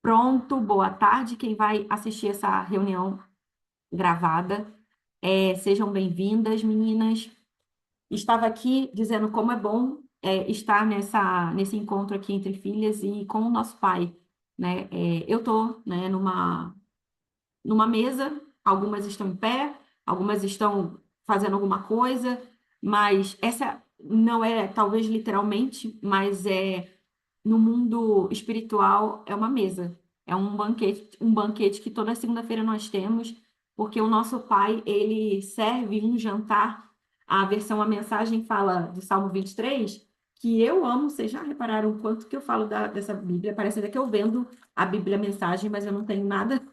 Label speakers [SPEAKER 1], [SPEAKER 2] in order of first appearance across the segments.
[SPEAKER 1] Pronto, boa tarde. Quem vai assistir essa reunião gravada, sejam bem-vindas, meninas. Estava aqui dizendo como é bom estar nesse encontro aqui entre filhas e com o nosso pai, né? Eu estou, né, numa mesa, algumas estão em pé, algumas estão fazendo alguma coisa, mas essa não é, talvez literalmente, mas no mundo espiritual é uma mesa, é um banquete que toda segunda-feira nós temos, porque o nosso pai, ele serve um jantar, a mensagem fala do Salmo 23, que eu amo, vocês já repararam o quanto que eu falo dessa Bíblia, parece até que eu vendo a Bíblia Mensagem, mas eu não tenho nada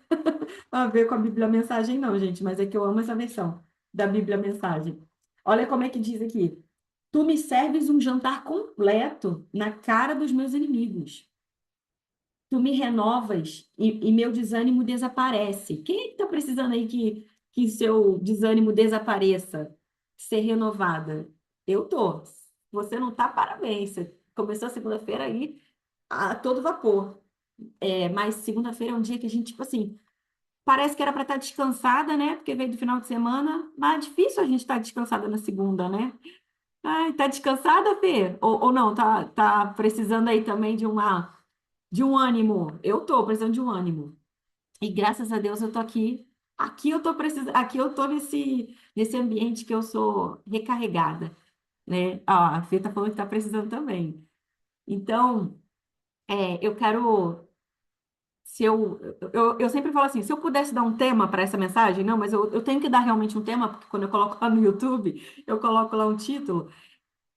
[SPEAKER 1] a ver com a Bíblia Mensagem, não, gente, mas é que eu amo essa versão da Bíblia Mensagem. Olha como é que diz aqui. Tu me serves um jantar completo na cara dos meus inimigos. Tu me renovas e meu desânimo desaparece. Quem está precisando aí que seu desânimo desapareça, ser renovada? Eu tô. Você não tá, parabéns. Você começou a segunda-feira aí a todo vapor. Mas segunda-feira é um dia que a gente, tipo assim, parece que era para estar descansada, né? Porque veio do final de semana, mas é difícil a gente estar descansada na segunda, né? Ai, tá descansada, Fê? Ou não, tá precisando aí também de um ânimo. Eu tô precisando de um ânimo. E graças a Deus eu tô aqui. Aqui eu tô precisando, aqui eu tô nesse ambiente que eu sou recarregada, né? Ah, a Fê tá falando que tá precisando também. Então, eu quero se eu sempre falo assim, se eu pudesse dar um tema para essa mensagem, não, mas eu tenho que dar realmente um tema, porque quando eu coloco lá no YouTube, eu coloco lá um título.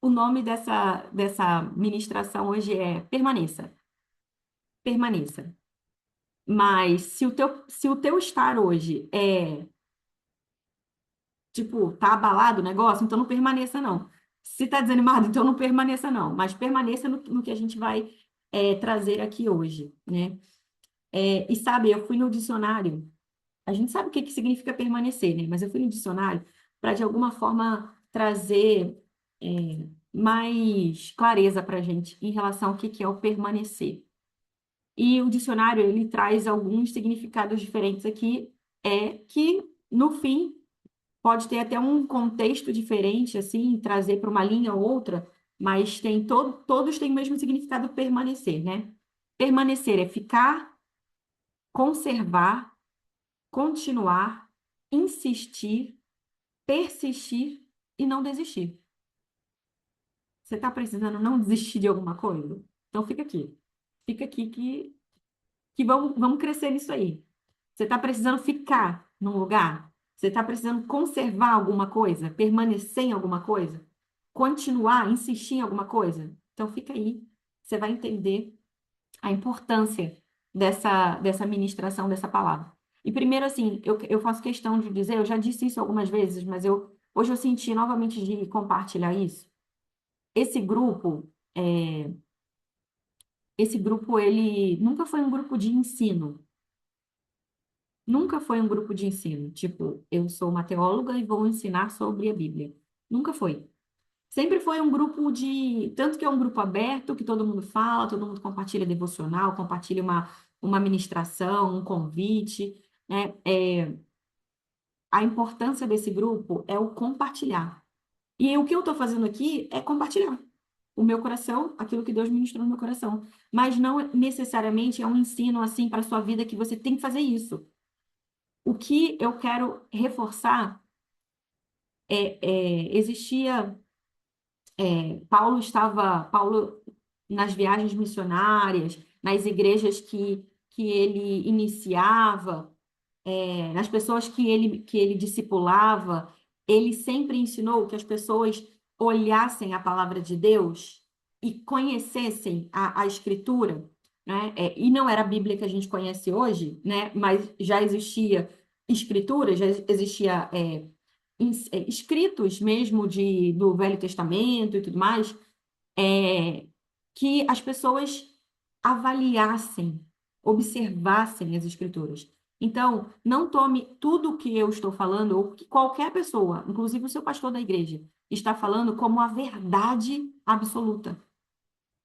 [SPEAKER 1] O nome dessa ministração hoje é Permaneça. Permaneça. Mas se o teu estar hoje tipo, tá abalado o negócio, então não permaneça, não. Se tá desanimado, então não permaneça, não. Mas permaneça no que a gente vai trazer aqui hoje, né? E sabe, eu fui no dicionário, a gente sabe o que que significa permanecer, né? Mas eu fui no dicionário para, de alguma forma, trazer mais clareza para a gente em relação ao que é o permanecer. E o dicionário, ele traz alguns significados diferentes aqui, que, no fim, pode ter até um contexto diferente, assim, trazer para uma linha ou outra, mas todos têm o mesmo significado permanecer, né? Permanecer é ficar, conservar, continuar, insistir, persistir e não desistir. Você está precisando não desistir de alguma coisa? Então fica aqui. Fica aqui que vamos crescer nisso aí. Você está precisando ficar num lugar? Você está precisando conservar alguma coisa? Permanecer em alguma coisa? Continuar, insistir em alguma coisa? Então fica aí. Você vai entender a importância dessa ministração dessa palavra. E primeiro, assim, eu faço questão de dizer, eu já disse isso algumas vezes, mas hoje eu senti novamente de compartilhar isso. Esse grupo, ele nunca foi um grupo de ensino. Nunca foi um grupo de ensino. Tipo, eu sou uma teóloga e vou ensinar sobre a Bíblia. Nunca foi. Sempre foi um grupo tanto que é um grupo aberto, que todo mundo fala, todo mundo compartilha devocional, compartilha uma ministração, um convite, né? A importância desse grupo é o compartilhar. E o que eu estou fazendo aqui é compartilhar o meu coração, aquilo que Deus ministrou no meu coração. Mas não necessariamente é um ensino assim para a sua vida que você tem que fazer isso. O que eu quero reforçar existia Paulo nas viagens missionárias, nas igrejas que ele iniciava, nas pessoas que ele discipulava, ele sempre ensinou que as pessoas olhassem a palavra de Deus e conhecessem a Escritura, né? E não era a Bíblia que a gente conhece hoje, né? Mas já existia Escritura, já existia escritos mesmo do Velho Testamento e tudo mais, que as pessoas avaliassem, observassem as escrituras. Então, não tome tudo o que eu estou falando, ou que qualquer pessoa, inclusive o seu pastor da igreja, está falando como a verdade absoluta.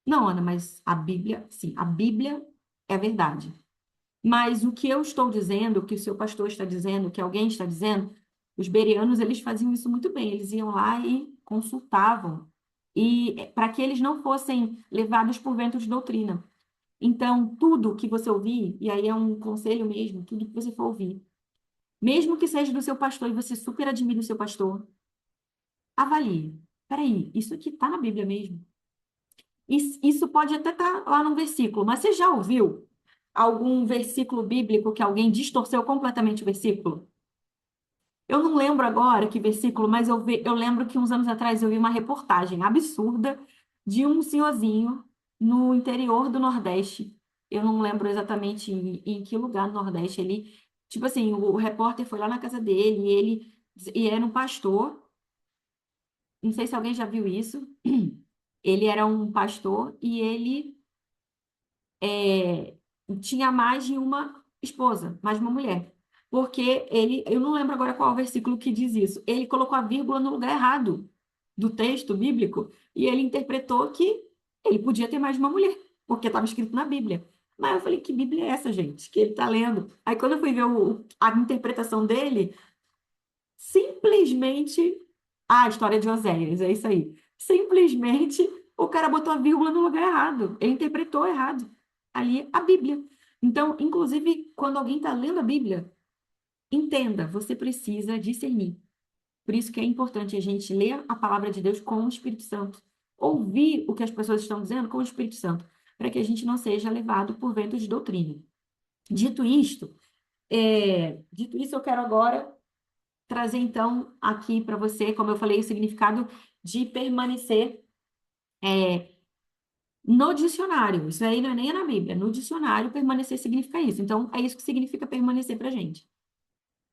[SPEAKER 1] Não, Ana, mas a Bíblia, sim, a Bíblia é a verdade. Mas o que eu estou dizendo, o que o seu pastor está dizendo, o que alguém está dizendo, os bereanos, eles faziam isso muito bem. Eles iam lá e consultavam. E para que eles não fossem levados por vento de doutrina. Então, tudo que você ouvir, e aí é um conselho mesmo, tudo que você for ouvir, mesmo que seja do seu pastor e você super admira o seu pastor, avalie. Peraí, isso aqui está na Bíblia mesmo? Isso pode até estar lá no versículo, mas você já ouviu algum versículo bíblico que alguém distorceu completamente o versículo? Eu não lembro agora que versículo, mas eu lembro que uns anos atrás eu vi uma reportagem absurda de um senhorzinho no interior do Nordeste. Eu não lembro exatamente em que lugar no Nordeste. Ele, tipo assim, o repórter foi lá na casa dele e era um pastor. Não sei se alguém já viu isso. Ele era um pastor e ele é, tinha mais de uma esposa, mais de uma mulher. Porque ele, eu não lembro agora qual é o versículo que diz isso. Ele colocou a vírgula no lugar errado do texto bíblico e ele interpretou que ele podia ter mais de uma mulher, porque estava escrito na Bíblia. Mas eu falei, que Bíblia é essa, gente? Que ele está lendo. Aí quando eu fui ver a interpretação dele, simplesmente a história de Oséias, é isso aí. Simplesmente o cara botou a vírgula no lugar errado. Ele interpretou errado. Ali a Bíblia. Então, inclusive, quando alguém está lendo a Bíblia, entenda, você precisa discernir. Por isso que é importante a gente ler a palavra de Deus com o Espírito Santo. Ouvir o que as pessoas estão dizendo com o Espírito Santo, para que a gente não seja levado por vento de doutrina. Dito isto, dito isso, eu quero agora trazer então aqui para você, como eu falei, o significado de permanecer no dicionário. Isso aí não é nem na Bíblia, no dicionário permanecer significa isso. Então, é isso que significa permanecer para gente.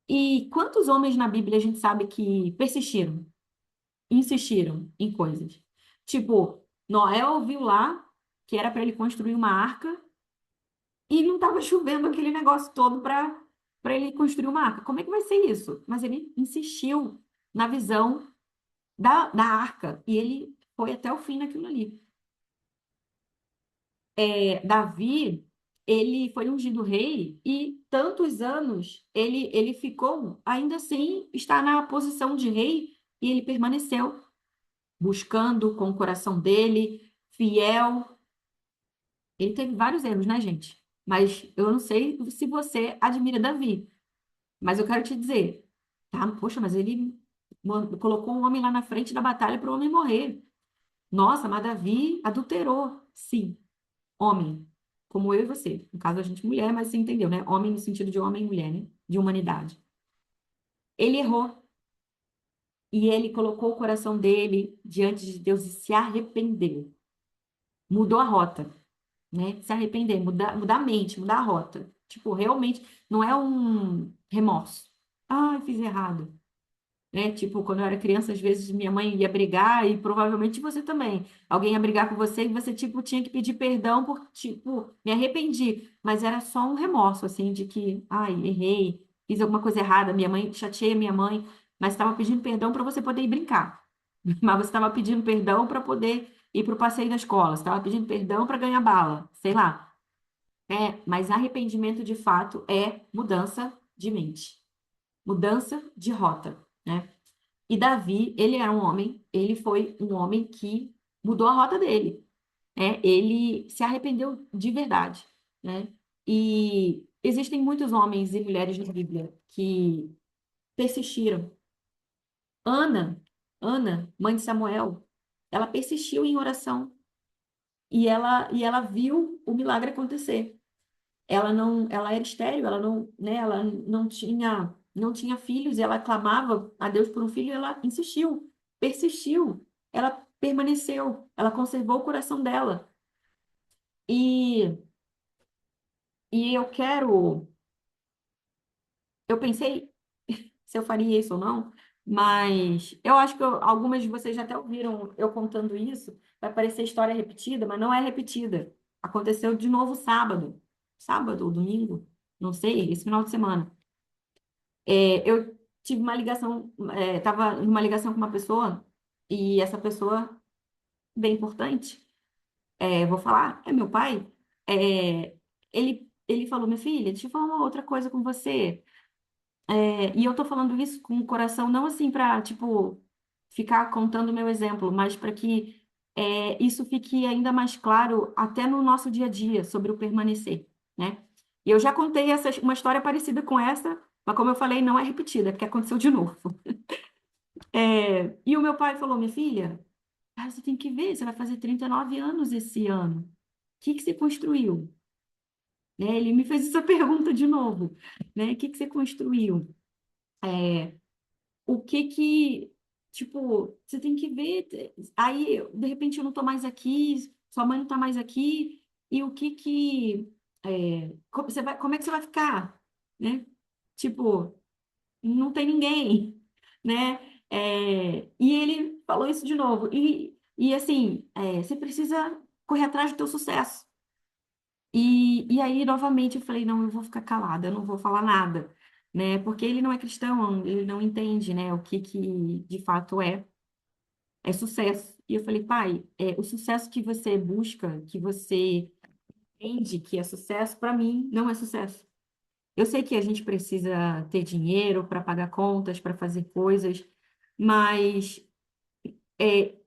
[SPEAKER 1] E quantos homens na Bíblia a gente sabe que persistiram, insistiram em coisas? Tipo, Noé ouviu lá que era para ele construir uma arca e não estava chovendo aquele negócio todo para ele construir uma arca. Como é que vai ser isso? Mas ele insistiu na visão da arca. E ele foi até o fim naquilo ali. Davi, ele foi ungido rei e tantos anos ele ficou, ainda assim, está na posição de rei e ele permaneceu buscando com o coração dele, fiel. Ele teve vários erros, né, gente? Mas eu não sei se você admira Davi, mas eu quero te dizer, tá? Poxa, mas ele colocou um homem lá na frente da batalha para o homem morrer. Nossa, mas Davi adulterou. Sim, homem, como eu e você. No caso, a gente mulher, mas você entendeu, né? Homem no sentido de homem e mulher, né? De humanidade. Ele errou e ele colocou o coração dele diante de Deus e se arrependeu. Mudou a rota, né? Se arrepender, mudar a mente, mudar a rota. Tipo, realmente, não é um remorso. Ah, fiz errado. Né? Tipo, quando eu era criança, às vezes minha mãe ia brigar e provavelmente você também. Alguém ia brigar com você e você, tipo, tinha que pedir perdão por, tipo, me arrependi. Mas era só um remorso, assim, de que, ai, errei, fiz alguma coisa errada, minha mãe, chateei a minha mãe, mas estava pedindo perdão para você poder ir brincar. Mas você estava pedindo perdão para poder ir para o passeio da escola, você estava pedindo perdão para ganhar bala, sei lá. Mas arrependimento de fato é mudança de mente, mudança de rota, né? E Davi, ele era um homem, ele foi um homem que mudou a rota dele, né? Ele se arrependeu de verdade, né? E existem muitos homens e mulheres na Bíblia que persistiram. Ana, Ana, mãe de Samuel, ela persistiu em oração e ela viu o milagre acontecer. Ela era estéril, ela não, né, ela não tinha filhos, e ela clamava a Deus por um filho, e ela insistiu, persistiu, ela permaneceu, ela conservou o coração dela. E, e eu pensei se eu faria isso ou não, mas eu acho que algumas de vocês já até ouviram eu contando isso, vai parecer história repetida, mas não é repetida. Aconteceu de novo sábado ou domingo, não sei, esse final de semana. Eu tive uma ligação, estava numa ligação com uma pessoa, e essa pessoa, bem importante, vou falar, é meu pai, é, ele ele falou, minha filha, deixa eu falar uma outra coisa com você. E eu tô falando isso com o coração, não assim para, tipo, ficar contando o meu exemplo, mas para que isso fique ainda mais claro até no nosso dia a dia, sobre o permanecer, né? E eu já contei uma história parecida com essa, mas como eu falei, não é repetida, porque aconteceu de novo. E o meu pai falou, minha filha, você tem que ver, você vai fazer 39 anos esse ano. O que que você construiu? Né? Ele me fez essa pergunta de novo, né? O que que você construiu? O que que, tipo, você tem que ver. Aí, de repente, eu não tô mais aqui, sua mãe não tá mais aqui, e o que que. Como é que você vai ficar? Né? Tipo, não tem ninguém, né? E ele falou isso de novo. E assim, você precisa correr atrás do teu sucesso. E aí, novamente, eu falei, não, eu vou ficar calada, eu não vou falar nada, né? Porque ele não é cristão, ele não entende, né, o que que de fato é sucesso. E eu falei, pai, o sucesso que você busca, que você entende que é sucesso, para mim, não é sucesso. Eu sei que a gente precisa ter dinheiro para pagar contas, para fazer coisas, mas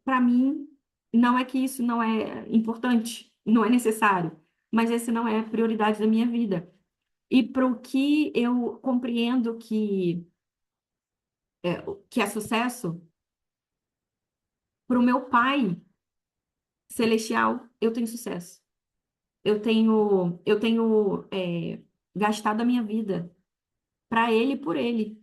[SPEAKER 1] para mim, não é que isso não é importante, não é necessário, mas esse não é a prioridade da minha vida. E para o que eu compreendo que é sucesso, para o meu pai celestial, eu tenho sucesso. Eu tenho gastado a minha vida para ele e por ele.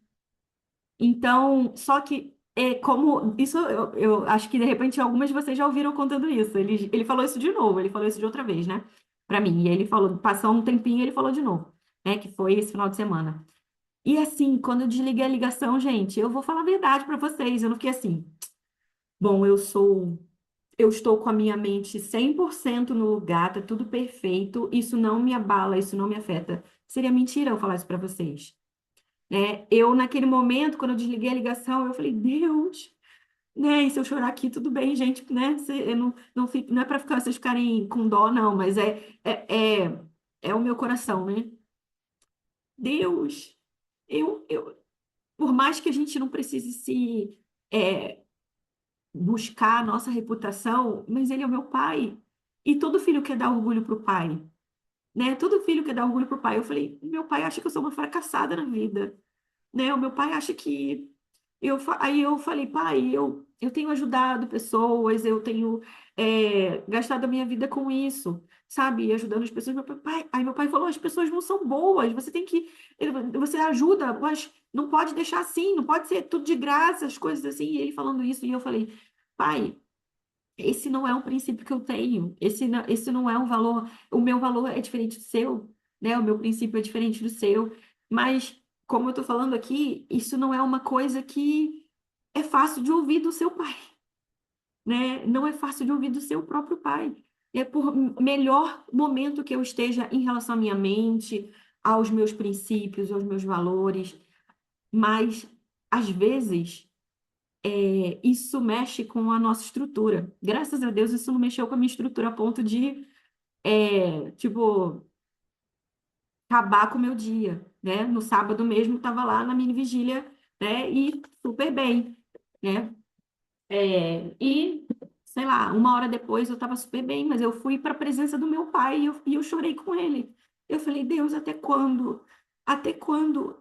[SPEAKER 1] Então, só que como isso, eu acho que de repente algumas de vocês já ouviram contando isso. Ele falou isso de novo, ele falou isso de outra vez, né? Para mim. E ele falou, passou um tempinho, ele falou de novo, né? Que foi esse final de semana. E assim, quando eu desliguei a ligação, gente, eu vou falar a verdade para vocês. Eu não fiquei assim, bom, eu estou com a minha mente 100% no lugar, tá tudo perfeito, isso não me abala, isso não me afeta. Seria mentira eu falar isso para vocês. Eu, naquele momento, quando eu desliguei a ligação, eu falei, Deus, né? E se eu chorar aqui, tudo bem, gente, né? Eu não é para vocês ficarem com dó, não, mas é o meu coração, né? Deus, por mais que a gente não precise se é, buscar a nossa reputação, mas ele é o meu pai. E todo filho quer dar orgulho pro pai, né? Todo filho quer dar orgulho pro pai. Eu falei, meu pai acha que eu sou uma fracassada na vida, né? O meu pai acha que aí eu falei, pai, eu tenho ajudado pessoas, eu tenho gastado a minha vida com isso, sabe? Ajudando as pessoas. Aí meu pai falou, as pessoas não são boas, você ajuda, mas não pode deixar assim, não pode ser tudo de graça, as coisas assim. E ele falando isso, e eu falei, pai, esse não é um princípio que eu tenho, esse não é um valor, o meu valor é diferente do seu, né? O meu princípio é diferente do seu, mas como eu tô falando aqui, isso não é uma coisa que é fácil de ouvir do seu pai, né? Não é fácil de ouvir do seu próprio pai. É por melhor momento que eu esteja em relação à minha mente, aos meus princípios, aos meus valores, mas às vezes isso mexe com a nossa estrutura. Graças a Deus, isso não mexeu com a minha estrutura a ponto de, tipo, acabar com o meu dia, né? No sábado mesmo, estava lá na mini vigília, né? E super bem, né? E, sei lá, uma hora depois eu estava super bem, mas eu fui para a presença do meu pai e eu chorei com ele. Eu falei, Deus, até quando? Até quando?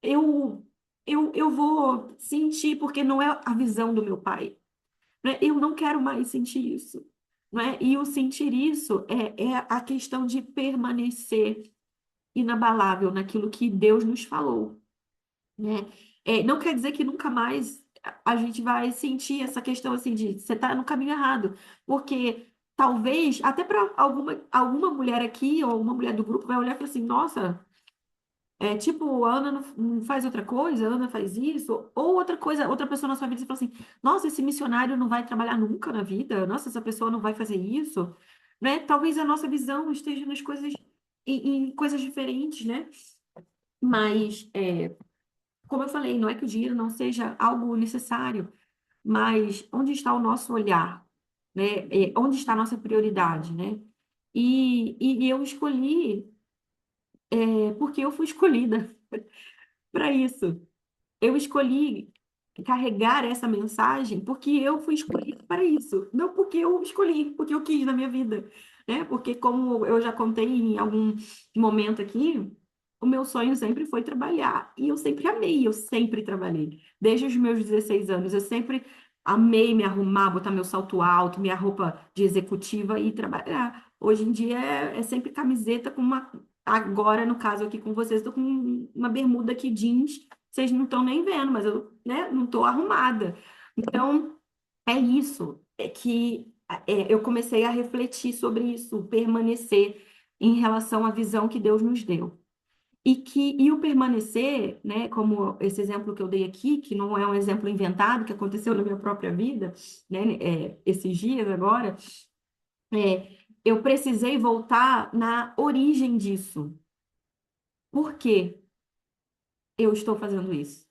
[SPEAKER 1] Eu, eu vou sentir, porque não é a visão do meu pai, né? Eu não quero mais sentir isso, né? E o sentir isso é a questão de permanecer inabalável naquilo que Deus nos falou, né? Não quer dizer que nunca mais a gente vai sentir essa questão assim de você está no caminho errado, porque talvez até para alguma mulher aqui ou uma mulher do grupo vai olhar e falar assim, nossa, tipo, a Ana não faz outra coisa, a Ana faz isso, ou outra coisa, outra pessoa na sua vida, você fala assim, nossa, esse missionário não vai trabalhar nunca na vida, nossa, essa pessoa não vai fazer isso, né? Talvez a nossa visão esteja nas coisas, em coisas diferentes, né? Mas, como eu falei, não é que o dinheiro não seja algo necessário, mas onde está o nosso olhar, né? Onde está a nossa prioridade, né? E eu escolhi, porque eu fui escolhida para isso. Eu escolhi carregar essa mensagem porque eu fui escolhida para isso, não porque eu escolhi, porque eu quis na minha vida, né? Porque como eu já contei em algum momento aqui, o meu sonho sempre foi trabalhar e eu sempre amei, eu sempre trabalhei. Desde os meus 16 anos, eu sempre amei me arrumar, botar meu salto alto, minha roupa de executiva e trabalhar. Hoje em dia é sempre camiseta com uma. Agora, no caso aqui com vocês, estou com uma bermuda aqui jeans, vocês não estão nem vendo, mas eu, né, não estou arrumada. Então, é isso, é que eu comecei a refletir sobre isso, permanecer em relação à visão que Deus nos deu. E o permanecer, né, como esse exemplo que eu dei aqui, que não é um exemplo inventado, que aconteceu na minha própria vida, né, esses dias agora, eu precisei voltar na origem disso. Por que eu estou fazendo isso?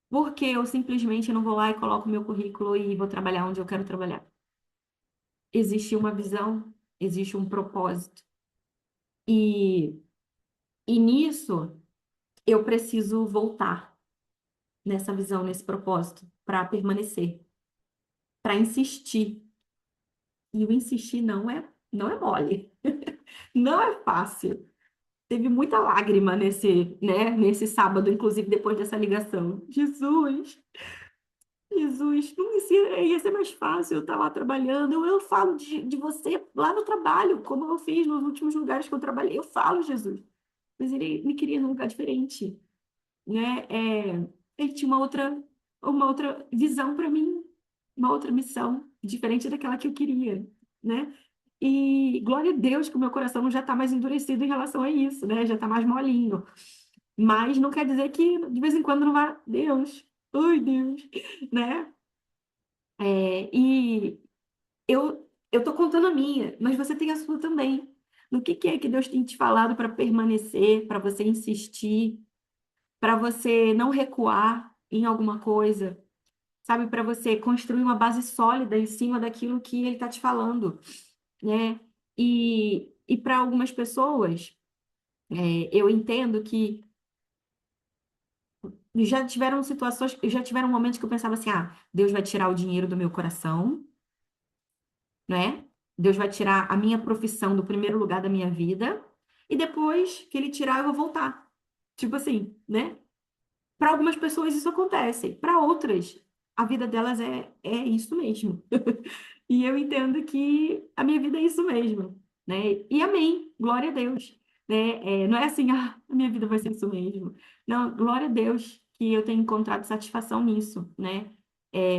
[SPEAKER 1] Porque eu simplesmente não vou lá e coloco meu currículo e vou trabalhar onde eu quero trabalhar. Existe uma visão, existe um propósito. E, e nisso eu preciso voltar nessa visão, nesse propósito, para permanecer, para insistir. E o insistir não é mole, não é fácil. Teve muita lágrima nesse sábado, inclusive depois dessa ligação. Jesus, não ia ser mais fácil eu estar lá trabalhando. Eu falo de você lá no trabalho, como eu fiz nos últimos lugares que eu trabalhei. Eu falo, Jesus. Mas ele me queria num lugar diferente, né? Ele tinha uma outra visão para mim, uma outra missão, diferente daquela que eu queria, né? E glória a Deus que o meu coração já está mais endurecido em relação a isso, né? Já está mais molinho. Mas não quer dizer que de vez em quando não vai. Deus, ai Deus, né? E eu tô contando a minha, mas você tem a sua também. No que é que Deus tem te falado para permanecer, para você insistir, para você não recuar em alguma coisa, sabe? Para você construir uma base sólida em cima daquilo que Ele está te falando, né? E para algumas pessoas, eu entendo que já tiveram momentos que eu pensava assim, Deus vai tirar o dinheiro do meu coração, né? Deus vai tirar a minha profissão do primeiro lugar da minha vida, e depois que ele tirar, eu vou voltar. Tipo assim, né? Para algumas pessoas isso acontece, para outras, a vida delas é isso mesmo. E eu entendo que a minha vida é isso mesmo, né? E amém, glória a Deus, né? Não é assim, a minha vida vai ser isso mesmo. Não, glória a Deus que eu tenho encontrado satisfação nisso, né?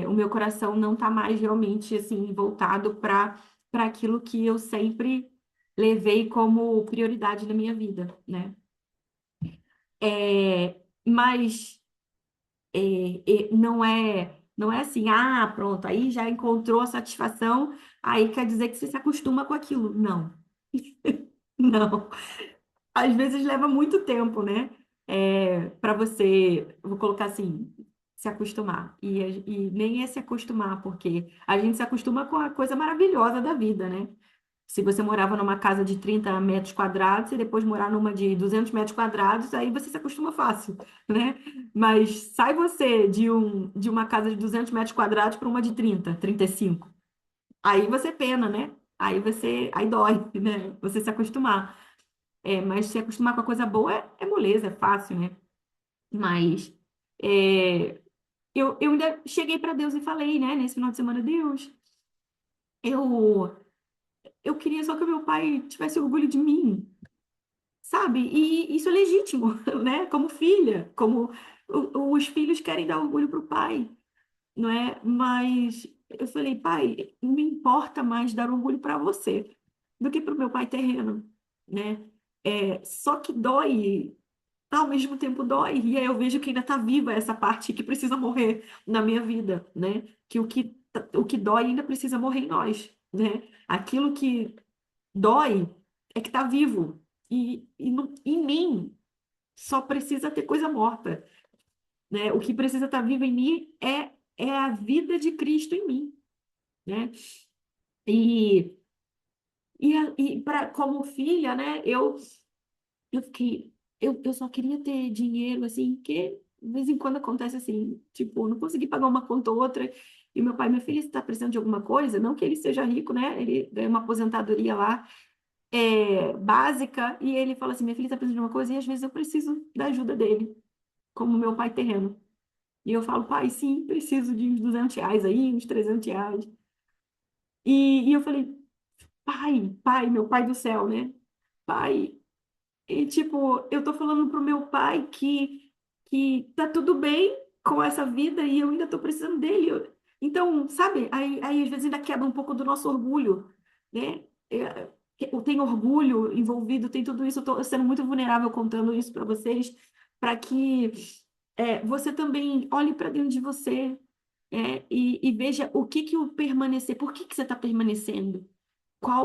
[SPEAKER 1] O meu coração não está mais realmente assim voltado para aquilo que eu sempre levei como prioridade na minha vida, né? Mas não é assim, pronto, aí já encontrou a satisfação, aí quer dizer que você se acostuma com aquilo. Não, não. Às vezes leva muito tempo, né? Para você, vou colocar assim, se acostumar. E nem é se acostumar, porque a gente se acostuma com a coisa maravilhosa da vida, né? Se você morava numa casa de 30 metros quadrados e depois morar numa de 200 metros quadrados, aí você se acostuma fácil, né? Mas sai você de uma casa de 200 metros quadrados para uma de 30, 35. Aí você pena, né? Aí dói, né? Você se acostumar. Mas se acostumar com a coisa boa é moleza, é fácil, né? Mas é, eu ainda cheguei para Deus e falei, né, nesse final de semana, Deus, eu, eu queria só que o meu pai tivesse orgulho de mim, sabe? E isso é legítimo, né? Como filha, como os filhos querem dar orgulho para o pai, não é? Mas eu falei, pai, não me importa mais dar orgulho para você do que para o meu pai terreno, né? Só que dói, ao mesmo tempo dói, e aí eu vejo que ainda está viva essa parte que precisa morrer na minha vida, né? Que o que dói ainda precisa morrer em nós, né? Aquilo que dói é que está vivo. Em mim só precisa ter coisa morta, né? O que precisa estar vivo em mim é a vida de Cristo em mim, né? E, Como filha, né, eu fiquei, eu só queria ter dinheiro, assim, que de vez em quando acontece assim, tipo, não consegui pagar uma conta ou outra, e meu pai, minha filha, você está precisando de alguma coisa? Não que ele seja rico, né? Ele ganha uma aposentadoria lá, básica, e ele fala assim, minha filha está precisando de uma coisa, e às vezes eu preciso da ajuda dele, como meu pai terreno. E eu falo, pai, sim, preciso de uns R$ 200 aí, uns R$ 300. E eu falei, pai, meu pai do céu, né? Pai, e, tipo, eu tô falando pro meu pai que tá tudo bem com essa vida e eu ainda tô precisando dele. Então, sabe, aí às vezes ainda quebra um pouco do nosso orgulho, né? Tem orgulho envolvido, tem tudo isso. Eu tô sendo muito vulnerável contando isso para vocês, para que você também olhe para dentro de você, e veja o que que o permanecer, por que que você está permanecendo?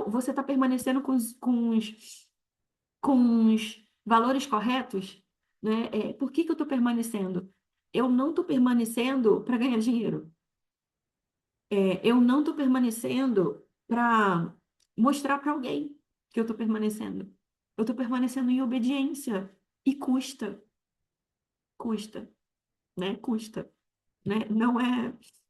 [SPEAKER 1] Você está permanecendo com os valores corretos, né? Por que que eu estou permanecendo? Eu não estou permanecendo para ganhar dinheiro. Eu não estou permanecendo para mostrar para alguém que eu estou permanecendo. Eu estou permanecendo em obediência. E custa, né? Custa, né?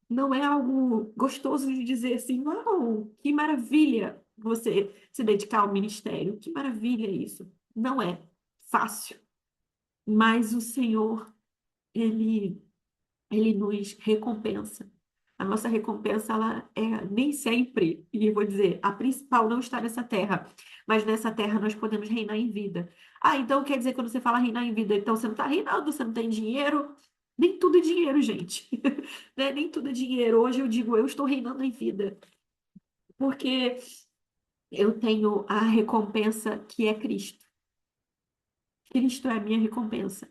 [SPEAKER 1] Não é algo gostoso de dizer assim, uau, que maravilha você se dedicar ao ministério. Que maravilha isso. Não é fácil. Mas o Senhor, ele, ele nos recompensa. A nossa recompensa, ela nem sempre, e eu vou dizer, a principal não está nessa terra, mas nessa terra nós podemos reinar em vida. Ah, então quer dizer, quando você fala reinar em vida, então você não está reinando, você não tem dinheiro. Nem tudo é dinheiro, gente. Né? Nem tudo é dinheiro. Hoje eu digo, eu estou reinando em vida, porque eu tenho a recompensa que é Cristo. Cristo é a minha recompensa,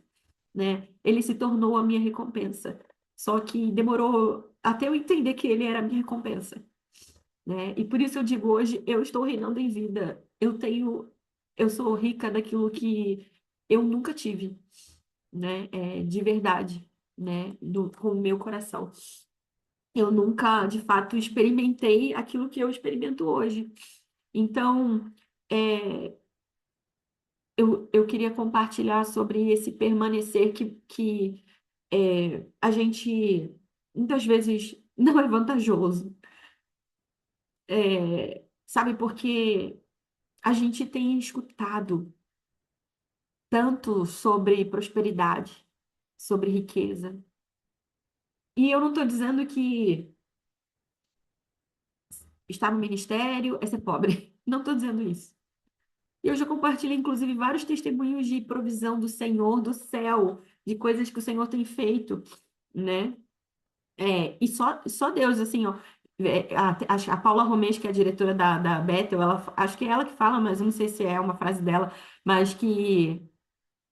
[SPEAKER 1] né? Ele se tornou a minha recompensa. Só que demorou até eu entender que ele era a minha recompensa, né? E por isso eu digo hoje, eu estou reinando em vida. Eu sou rica daquilo que eu nunca tive, né? De verdade, né? Com o meu coração. Eu nunca, de fato, experimentei aquilo que eu experimento hoje. Então, é, eu queria compartilhar sobre esse permanecer que a gente muitas vezes não é vantajoso, sabe? Porque a gente tem escutado tanto sobre prosperidade, sobre riqueza. E eu não estou dizendo que estar no ministério é ser pobre. Não estou dizendo isso. Eu já compartilhei, inclusive, vários testemunhos de provisão do Senhor, do céu, de coisas que o Senhor tem feito, né? E só Deus, assim, ó. A Paula Romês, que é a diretora da Bethel, acho que é ela que fala, mas eu não sei se é uma frase dela, mas que.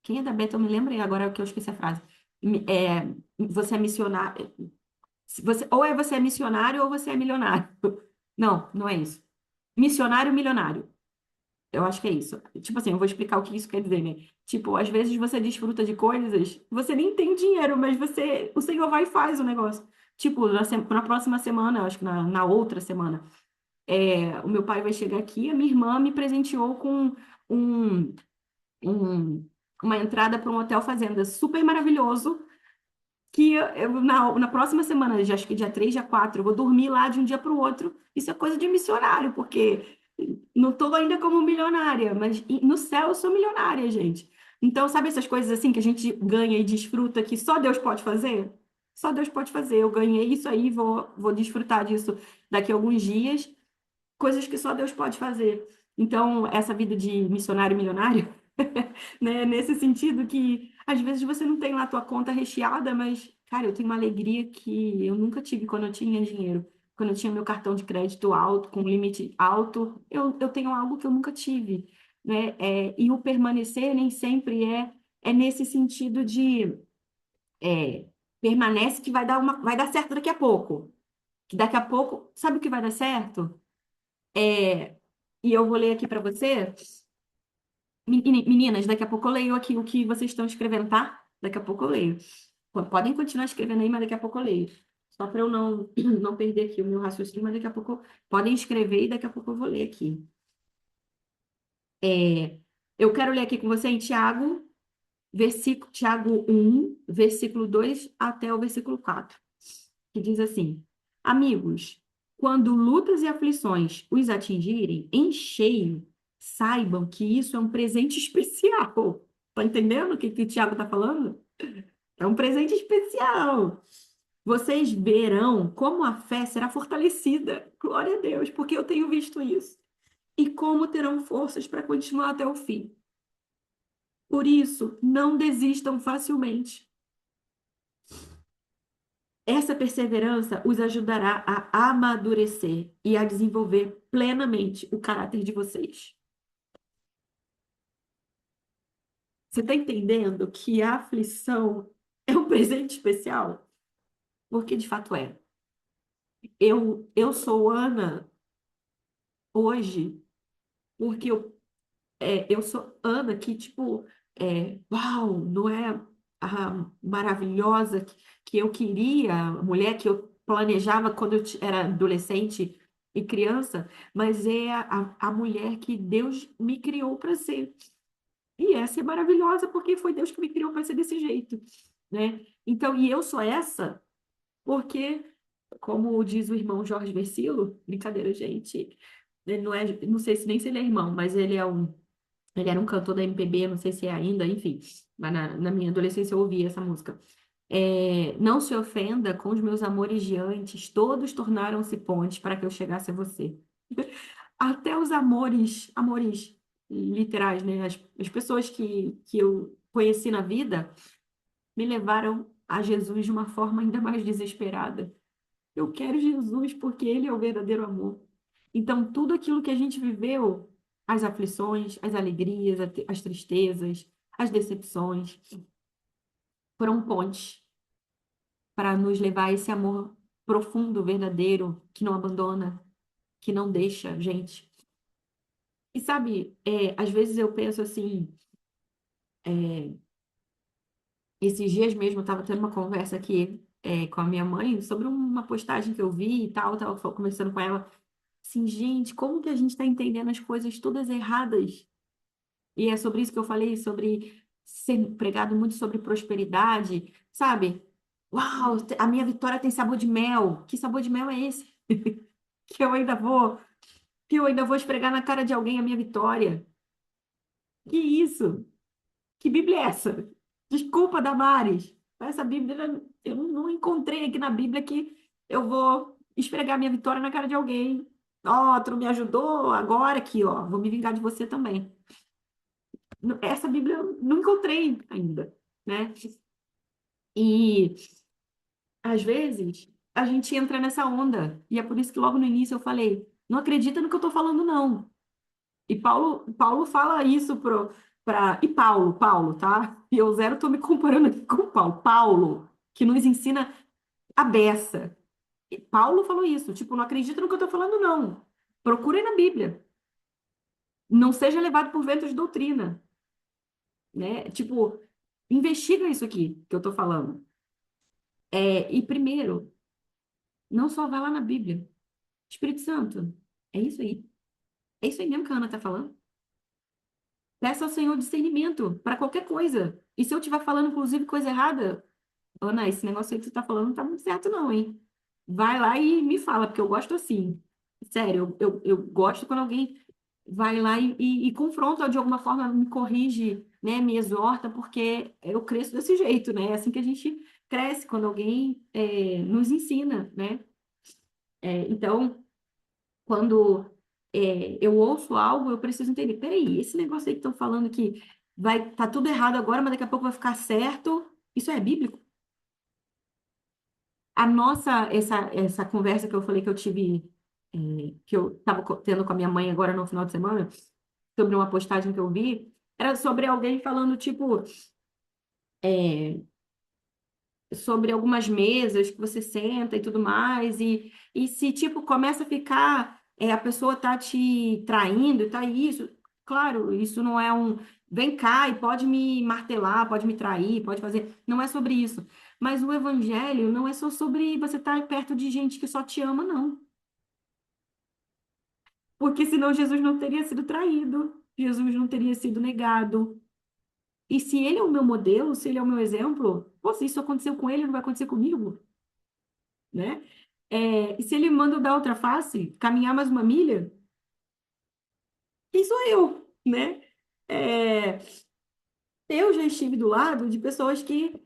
[SPEAKER 1] Quem é da Bethel, me lembra agora que eu esqueci a frase. Você é missionário. Ou você é missionário ou você é milionário. Não, não é isso. Missionário, milionário. Eu acho que é isso. Tipo assim, eu vou explicar o que isso quer dizer, né? Tipo, às vezes você desfruta de coisas, você nem tem dinheiro, mas o Senhor vai e faz o negócio. Tipo, na próxima semana, eu acho que na outra semana, o meu pai vai chegar aqui, a minha irmã me presenteou com um, um- uma entrada para um hotel fazenda super maravilhoso, que na próxima semana, já acho que dia 3 dia 4 eu vou dormir lá de um dia para o outro. Isso é coisa de missionário, porque não estou ainda como milionária, mas no céu eu sou milionária, gente. Então, sabe essas coisas assim que a gente ganha e desfruta que só Deus pode fazer? Só Deus pode fazer. Eu ganhei isso aí, vou desfrutar disso daqui a alguns dias, coisas que só Deus pode fazer. Então, essa vida de missionário milionário, né, nesse sentido que às vezes você não tem lá a tua conta recheada, mas, cara, eu tenho uma alegria que eu nunca tive quando eu tinha dinheiro. Quando eu tinha meu cartão de crédito alto, com limite alto, eu tenho algo que eu nunca tive, né? E o permanecer nem sempre é nesse sentido de é, permanece que vai dar certo daqui a pouco. Que daqui a pouco, sabe o que vai dar certo? É, e eu vou ler aqui para você. Meninas, daqui a pouco eu leio aqui o que vocês estão escrevendo, tá? Daqui a pouco eu leio. Podem continuar escrevendo aí, mas daqui a pouco eu leio. Só para eu não perder aqui o meu raciocínio, mas daqui a pouco podem escrever e daqui a pouco eu vou ler aqui. É, eu quero ler aqui com você em Tiago 1, versículo 2 até o versículo 4, que diz assim: Amigos, quando lutas e aflições os atingirem em cheio, saibam que isso é um presente especial. Tá entendendo o que o Tiago está falando? É um presente especial. Vocês verão como a fé será fortalecida. Glória a Deus, porque eu tenho visto isso. E como terão forças para continuar até o fim. Por isso, não desistam facilmente. Essa perseverança os ajudará a amadurecer e a desenvolver plenamente o caráter de vocês. Você está entendendo que a aflição é um presente especial? Porque de fato é. Eu sou Ana hoje porque eu sou Ana que, tipo, uau, não é a maravilhosa que eu queria, a mulher que eu planejava quando era adolescente e criança, mas é a mulher que Deus me criou para ser. E essa é maravilhosa porque foi Deus que me criou para ser desse jeito, né? Então, e eu sou essa porque, como diz o irmão Jorge Versilo, brincadeira, gente, ele não é, não sei se nem se ele é irmão, mas ele era um cantor da MPB, não sei se é ainda, enfim. Mas na minha adolescência eu ouvia essa música. Não se ofenda com os meus amores de antes, todos tornaram-se pontes para que eu chegasse a você. Até os amores literais, né? As pessoas que eu conheci na vida me levaram a Jesus de uma forma ainda mais desesperada. Eu quero Jesus porque Ele é o verdadeiro amor. Então, tudo aquilo que a gente viveu, as aflições, as alegrias, as tristezas, as decepções, foram pontes para nos levar a esse amor profundo, verdadeiro, que não abandona, que não deixa a gente. E sabe, às vezes eu penso assim, é, esses dias mesmo eu estava tendo uma conversa aqui com a minha mãe sobre uma postagem que eu vi e tal, estava conversando com ela. Assim, gente, como que a gente está entendendo as coisas todas erradas? E é sobre isso que eu falei, sobre ser pregado muito sobre prosperidade, sabe? Uau, a minha vitória tem sabor de mel. Que sabor de mel é esse? Que eu ainda vou, que eu ainda vou esfregar na cara de alguém a minha vitória. Que isso? Que Bíblia é essa? Desculpa, Damares. Essa Bíblia, eu não encontrei aqui na Bíblia que eu vou esfregar minha vitória na cara de alguém. Ó, tu não me ajudou agora aqui, ó. Vou me vingar de você também. Essa Bíblia eu não encontrei ainda, né? E às vezes a gente entra nessa onda. E é por isso que logo no início eu falei: não acredita no que eu estou falando, não. E Paulo fala isso e Paulo, tá? E eu zero tô me comparando aqui com Paulo. Paulo, que nos ensina a beça. E Paulo falou isso, tipo, não acredita no que eu tô falando, não. Procure na Bíblia. Não seja levado por ventos de doutrina, né? Tipo, investiga isso aqui que eu tô falando. E primeiro, não só vai lá na Bíblia. Espírito Santo, é isso aí. É isso aí mesmo que a Ana tá falando. Peça ao Senhor discernimento para qualquer coisa. E se eu estiver falando, inclusive, coisa errada, Ana, esse negócio aí que tu tá falando não tá muito certo, não, hein? Vai lá e me fala, porque eu gosto assim. Sério, eu gosto quando alguém vai lá e confronta, ou de alguma forma me corrige, né? Me exorta, porque eu cresço desse jeito, né? É assim que a gente cresce, quando alguém nos ensina, né? Então, quando eu ouço algo, eu preciso entender. Peraí, esse negócio aí que estão falando que tá tudo errado agora, mas daqui a pouco vai ficar certo. Isso é bíblico? Essa conversa que eu falei que eu tive, que eu estava tendo com a minha mãe agora no final de semana, sobre uma postagem que eu vi, era sobre alguém falando, tipo, é, sobre algumas mesas que você senta e tudo mais, e se, tipo, começa a ficar, a pessoa tá te traindo, tá isso, claro, isso não é vem cá e pode me martelar, pode me trair, pode fazer, não é sobre isso, mas o evangelho não é só sobre você estar perto de gente que só te ama, não, porque senão Jesus não teria sido traído. Jesus não teria sido negado. E se ele é o meu modelo, se ele é o meu exemplo, pô, se isso aconteceu com ele, não vai acontecer comigo, né? E se ele manda eu dar outra face, caminhar mais uma milha, quem sou eu, né? É, eu já estive do lado de pessoas que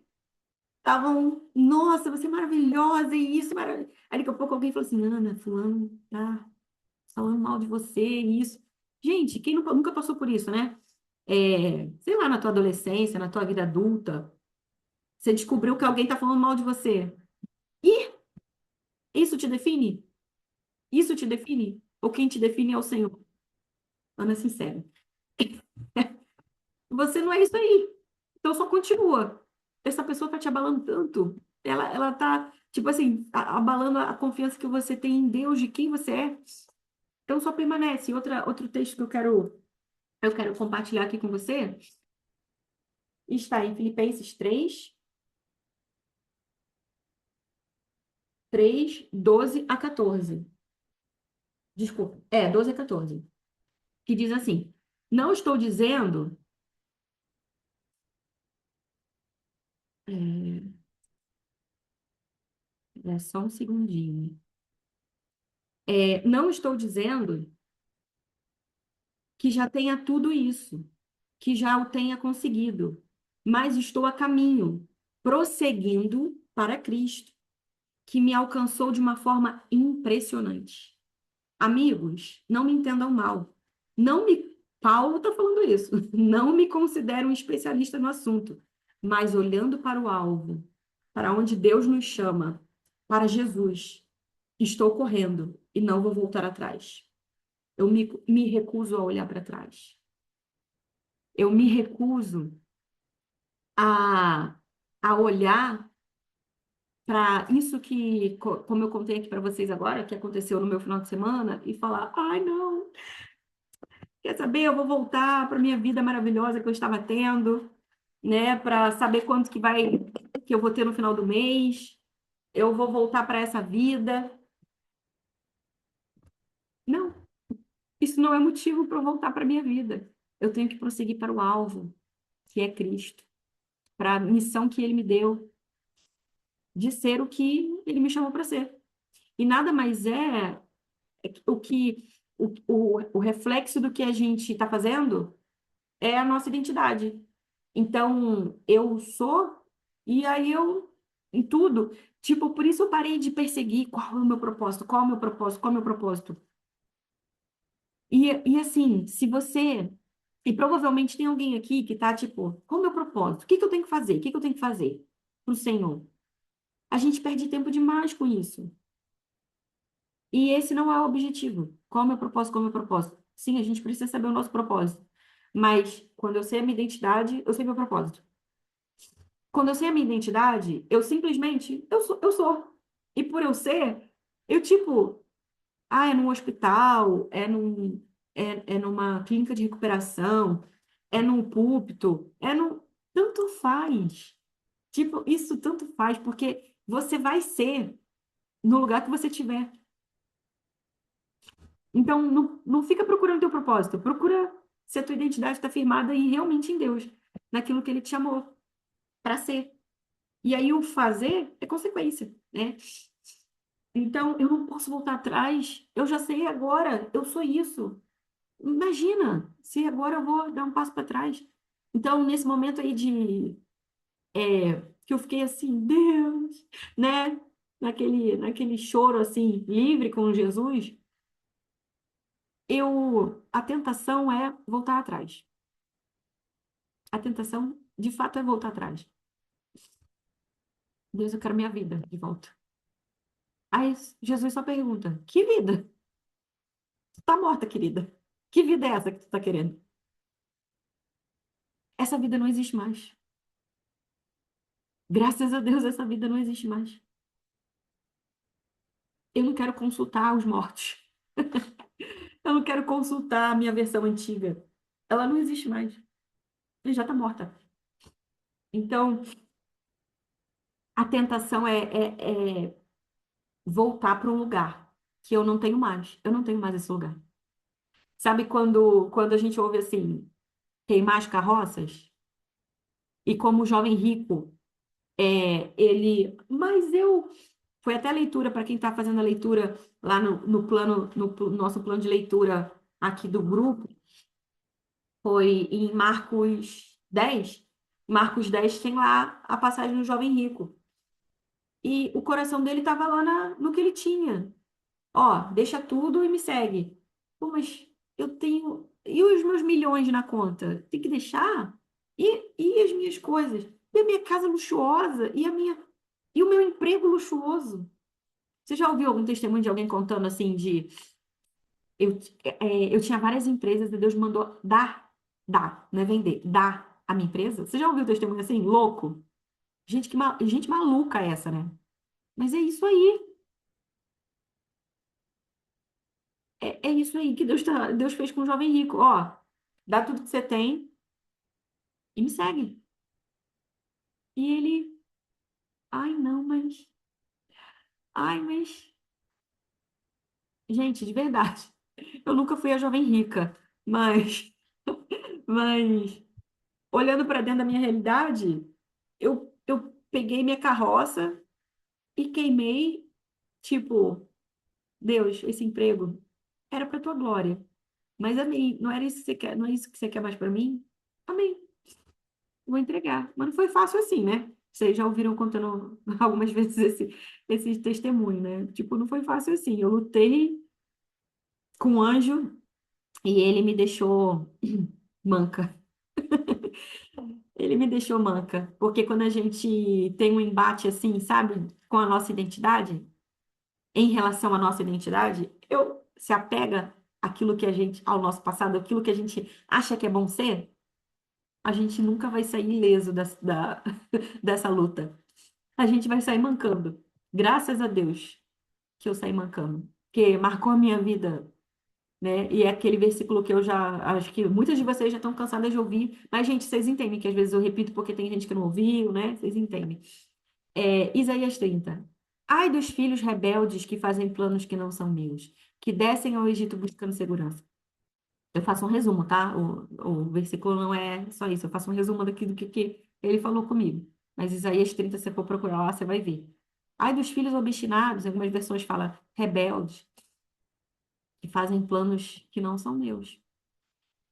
[SPEAKER 1] estavam, nossa, você é maravilhosa e isso, maravilhoso. Aí daqui a pouco alguém falou assim, Ana, fulano tá falando mal de você e isso. Gente, quem nunca passou por isso, né? Sei lá, na tua adolescência, na tua vida adulta, você descobriu que alguém tá falando mal de você. E isso te define? Isso te define? Ou quem te define é o Senhor? Ana, sincera. Você não é isso aí. Então só continua. Essa pessoa tá te abalando tanto. Ela tá, tipo assim, abalando a confiança que você tem em Deus, de quem você é. Então só permanece. Outro texto que eu quero compartilhar aqui com você está em Filipenses 3, 12 a 14. Desculpa, 12 a 14. Que diz assim: Não estou dizendo. É, só um segundinho. Não estou dizendo que já tenha tudo isso, que já o tenha conseguido, mas estou a caminho, prosseguindo para Cristo, que me alcançou de uma forma impressionante. Amigos, não me entendam mal. Não me. Paulo está falando isso. Não me considero um especialista no assunto, mas olhando para o alvo, para onde Deus nos chama, para Jesus, estou correndo e não vou voltar atrás. Eu me recuso a olhar para trás. Eu me recuso a, a olhar para isso que, como eu contei aqui para vocês agora, que aconteceu no meu final de semana, e falar: ai, não, quer saber? Eu vou voltar para minha vida maravilhosa que eu estava tendo, né? Para saber quanto que eu vou ter no final do mês. Eu vou voltar para essa vida. Não, isso não é motivo para eu voltar para minha vida. Eu tenho que prosseguir para o alvo, que é Cristo, para a missão que ele me deu de ser o que ele me chamou para ser. E nada mais é o que o reflexo do que a gente está fazendo é a nossa identidade. Então, eu sou, e aí em tudo. Tipo, por isso eu parei de perseguir qual é o meu propósito, qual é o meu propósito, qual é o meu propósito. E assim, se você. E provavelmente tem alguém aqui que tá tipo, qual é o meu propósito? O que que eu tenho que fazer? O que que eu tenho que fazer pro Senhor? A gente perde tempo demais com isso. E esse não é o objetivo. Qual é o meu propósito? Qual é o meu propósito? Sim, a gente precisa saber o nosso propósito. Mas quando eu sei a minha identidade, eu sei meu propósito. Quando eu sei a minha identidade, eu simplesmente, eu sou, eu sou. E por eu ser, eu tipo, é num hospital, é numa clínica de recuperação, é num púlpito, tanto faz. Tipo, isso tanto faz, porque você vai ser no lugar que você estiver. Então, não fica procurando teu propósito, procura se a tua identidade está firmada e realmente em Deus, naquilo que Ele te chamou para ser. E aí o fazer é consequência, né? Então, eu não posso voltar atrás. Eu já sei agora, eu sou isso. Imagina se agora eu vou dar um passo para trás. Então, nesse momento aí que eu fiquei assim, Deus, né? Naquele choro assim, livre com Jesus, a tentação é voltar atrás. A tentação, de fato, é voltar atrás. Deus, eu quero minha vida de volta. Aí Jesus só pergunta: que vida? Tu tá morta, querida. Que vida é essa que tu tá querendo? Essa vida não existe mais. Graças a Deus, essa vida não existe mais. Eu não quero consultar os mortos. Eu não quero consultar a minha versão antiga. Ela não existe mais. Ela já está morta. Então, a tentação é voltar para um lugar que eu não tenho mais. Eu não tenho mais esse lugar. Sabe quando a gente ouve assim, queimar as carroças? E como o jovem rico, ele. Mas eu. Foi até a leitura, para quem está fazendo a leitura lá no plano, nosso plano de leitura aqui do grupo, foi em Marcos 10. Marcos 10 tem lá a passagem do jovem rico. E o coração dele estava lá no que ele tinha. Ó, deixa tudo e me segue. Pô, mas eu tenho. E os meus milhões na conta? Tem que deixar? E as minhas coisas? E a minha casa luxuosa? E o meu emprego luxuoso? Você já ouviu algum testemunho de alguém contando assim de eu tinha várias empresas e Deus mandou dar, não é vender, dar a minha empresa? Você já ouviu testemunho assim, louco? Gente, gente maluca essa, né? Mas é isso aí. É isso aí que Deus fez com o jovem rico. Ó, dá tudo que você tem e me segue. E ele, ai, não, mas, ai, mas, gente, de verdade, eu nunca fui a jovem rica, mas, mas, olhando para dentro da minha realidade, eu peguei minha carroça e queimei, tipo, Deus, esse emprego era para tua glória. Mas amém, não era isso que você quer, não é isso que você quer mais para mim? Amém. Vou entregar. Mas não foi fácil assim, né? Vocês já ouviram contando algumas vezes esse testemunho, né? Tipo, não foi fácil assim. Eu lutei com um anjo e ele me deixou manca. Ele me deixou manca. Porque quando a gente tem um embate assim, sabe, com a nossa identidade, em relação à nossa identidade, eu se apega àquilo que a gente, ao nosso passado, aquilo que a gente acha que é bom ser, a gente nunca vai sair ileso dessa luta. A gente vai sair mancando. Graças a Deus que eu saí mancando. Porque marcou a minha vida, né? E é aquele versículo que eu já acho que muitas de vocês já estão cansadas de ouvir, mas, gente, vocês entendem que às vezes eu repito porque tem gente que não ouviu, né? Vocês entendem. Isaías 30. Ai dos filhos rebeldes que fazem planos que não são meus, que descem ao Egito buscando segurança. Eu faço um resumo, tá? O versículo não é só isso, eu faço um resumo daqui do que ele falou comigo. Mas Isaías 30, se você for procurar lá, você vai ver. Ai dos filhos obstinados, em algumas versões fala rebeldes, que fazem planos que não são meus.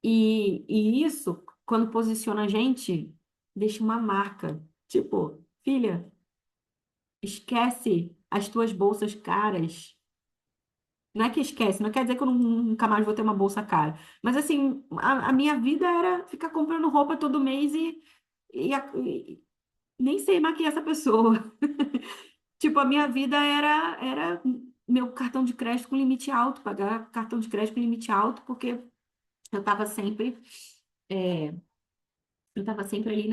[SPEAKER 1] E isso, quando posiciona a gente, deixa uma marca. Tipo, filha, esquece as tuas bolsas caras. Não é que esquece, não quer dizer que eu nunca mais vou ter uma bolsa cara. Mas assim, a minha vida era ficar comprando roupa todo mês e nem sei maquiar essa pessoa. Tipo, a minha vida era meu cartão de crédito com limite alto, pagar cartão de crédito com limite alto, porque eu estava sempre, é, eu estava sempre ali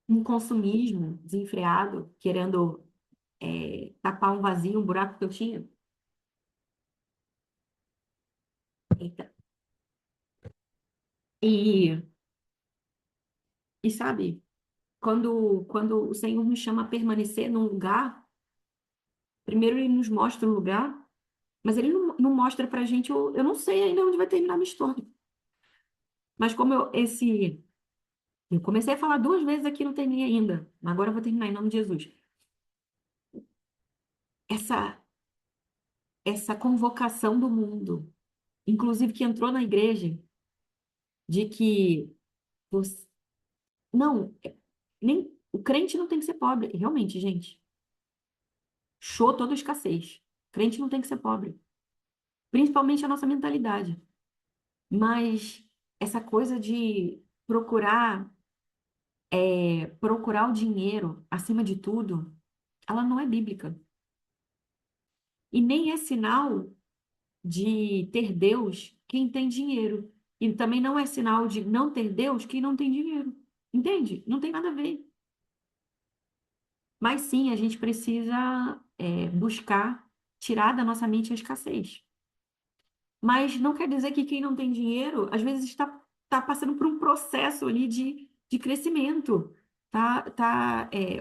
[SPEAKER 1] um consumismo desenfreado, querendo tapar um vazio, um buraco que eu tinha. Eita. E, e sabe? Quando o Senhor nos chama a permanecer num lugar, primeiro ele nos mostra o lugar, mas ele não mostra pra gente, eu não sei ainda onde vai terminar a minha história. Mas como eu comecei a falar duas vezes aqui, e não terminei ainda. Agora eu vou terminar em nome de Jesus. Essa, essa convocação do mundo, inclusive que entrou na igreja, de que você, não, nem o crente não tem que ser pobre. Realmente, gente, show toda escassez. Crente não tem que ser pobre. Principalmente a nossa mentalidade. Mas essa coisa de procurar o dinheiro acima de tudo, ela não é bíblica. E nem é sinal de ter Deus quem tem dinheiro. E também não é sinal de não ter Deus quem não tem dinheiro. Entende? Não tem nada a ver. Mas sim, a gente precisa buscar tirar da nossa mente a escassez. Mas não quer dizer que quem não tem dinheiro, às vezes está passando por um processo ali de crescimento,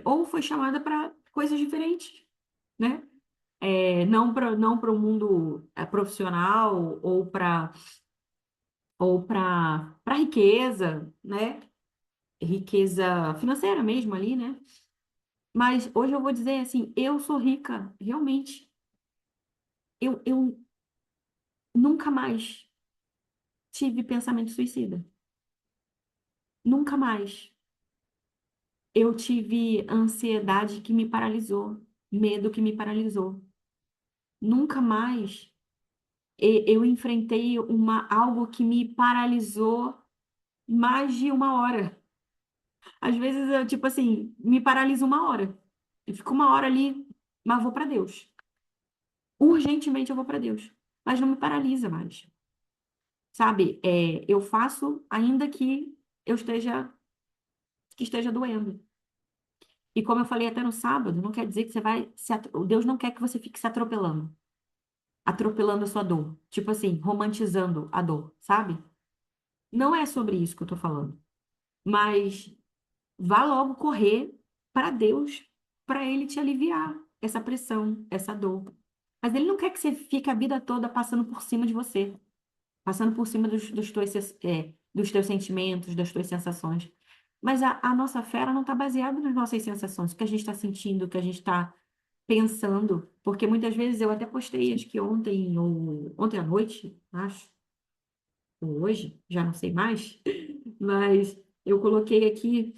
[SPEAKER 1] ou foi chamada para coisas diferentes, né? não para o mundo profissional ou para riqueza, né? Riqueza financeira mesmo ali, né? Mas hoje eu vou dizer assim, eu sou rica, realmente. Eu nunca mais tive pensamento suicida. Nunca mais. Eu tive ansiedade que me paralisou, medo que me paralisou. Nunca mais eu enfrentei algo que me paralisou mais de uma hora. Às vezes eu, tipo assim, me paraliso uma hora. Eu fico uma hora ali, mas vou para Deus. Urgentemente eu vou para Deus. Mas não me paralisa mais. Sabe? Eu faço ainda que que esteja doendo. E como eu falei até no sábado, não quer dizer que você vai Deus não quer que você fique se atropelando a sua dor. Tipo assim, romantizando a dor, sabe? Não é sobre isso que eu tô falando. Mas vá logo correr para Deus, para Ele te aliviar essa pressão, essa dor. Mas Ele não quer que você fique a vida toda passando por cima de você, passando por cima dos teus sentimentos, das tuas sensações. Mas a nossa fé ela não está baseada nas nossas sensações, o que a gente está sentindo, o que a gente está pensando. Porque muitas vezes eu até postei, acho que ontem ou ontem à noite, acho, ou hoje, já não sei mais, mas eu coloquei aqui.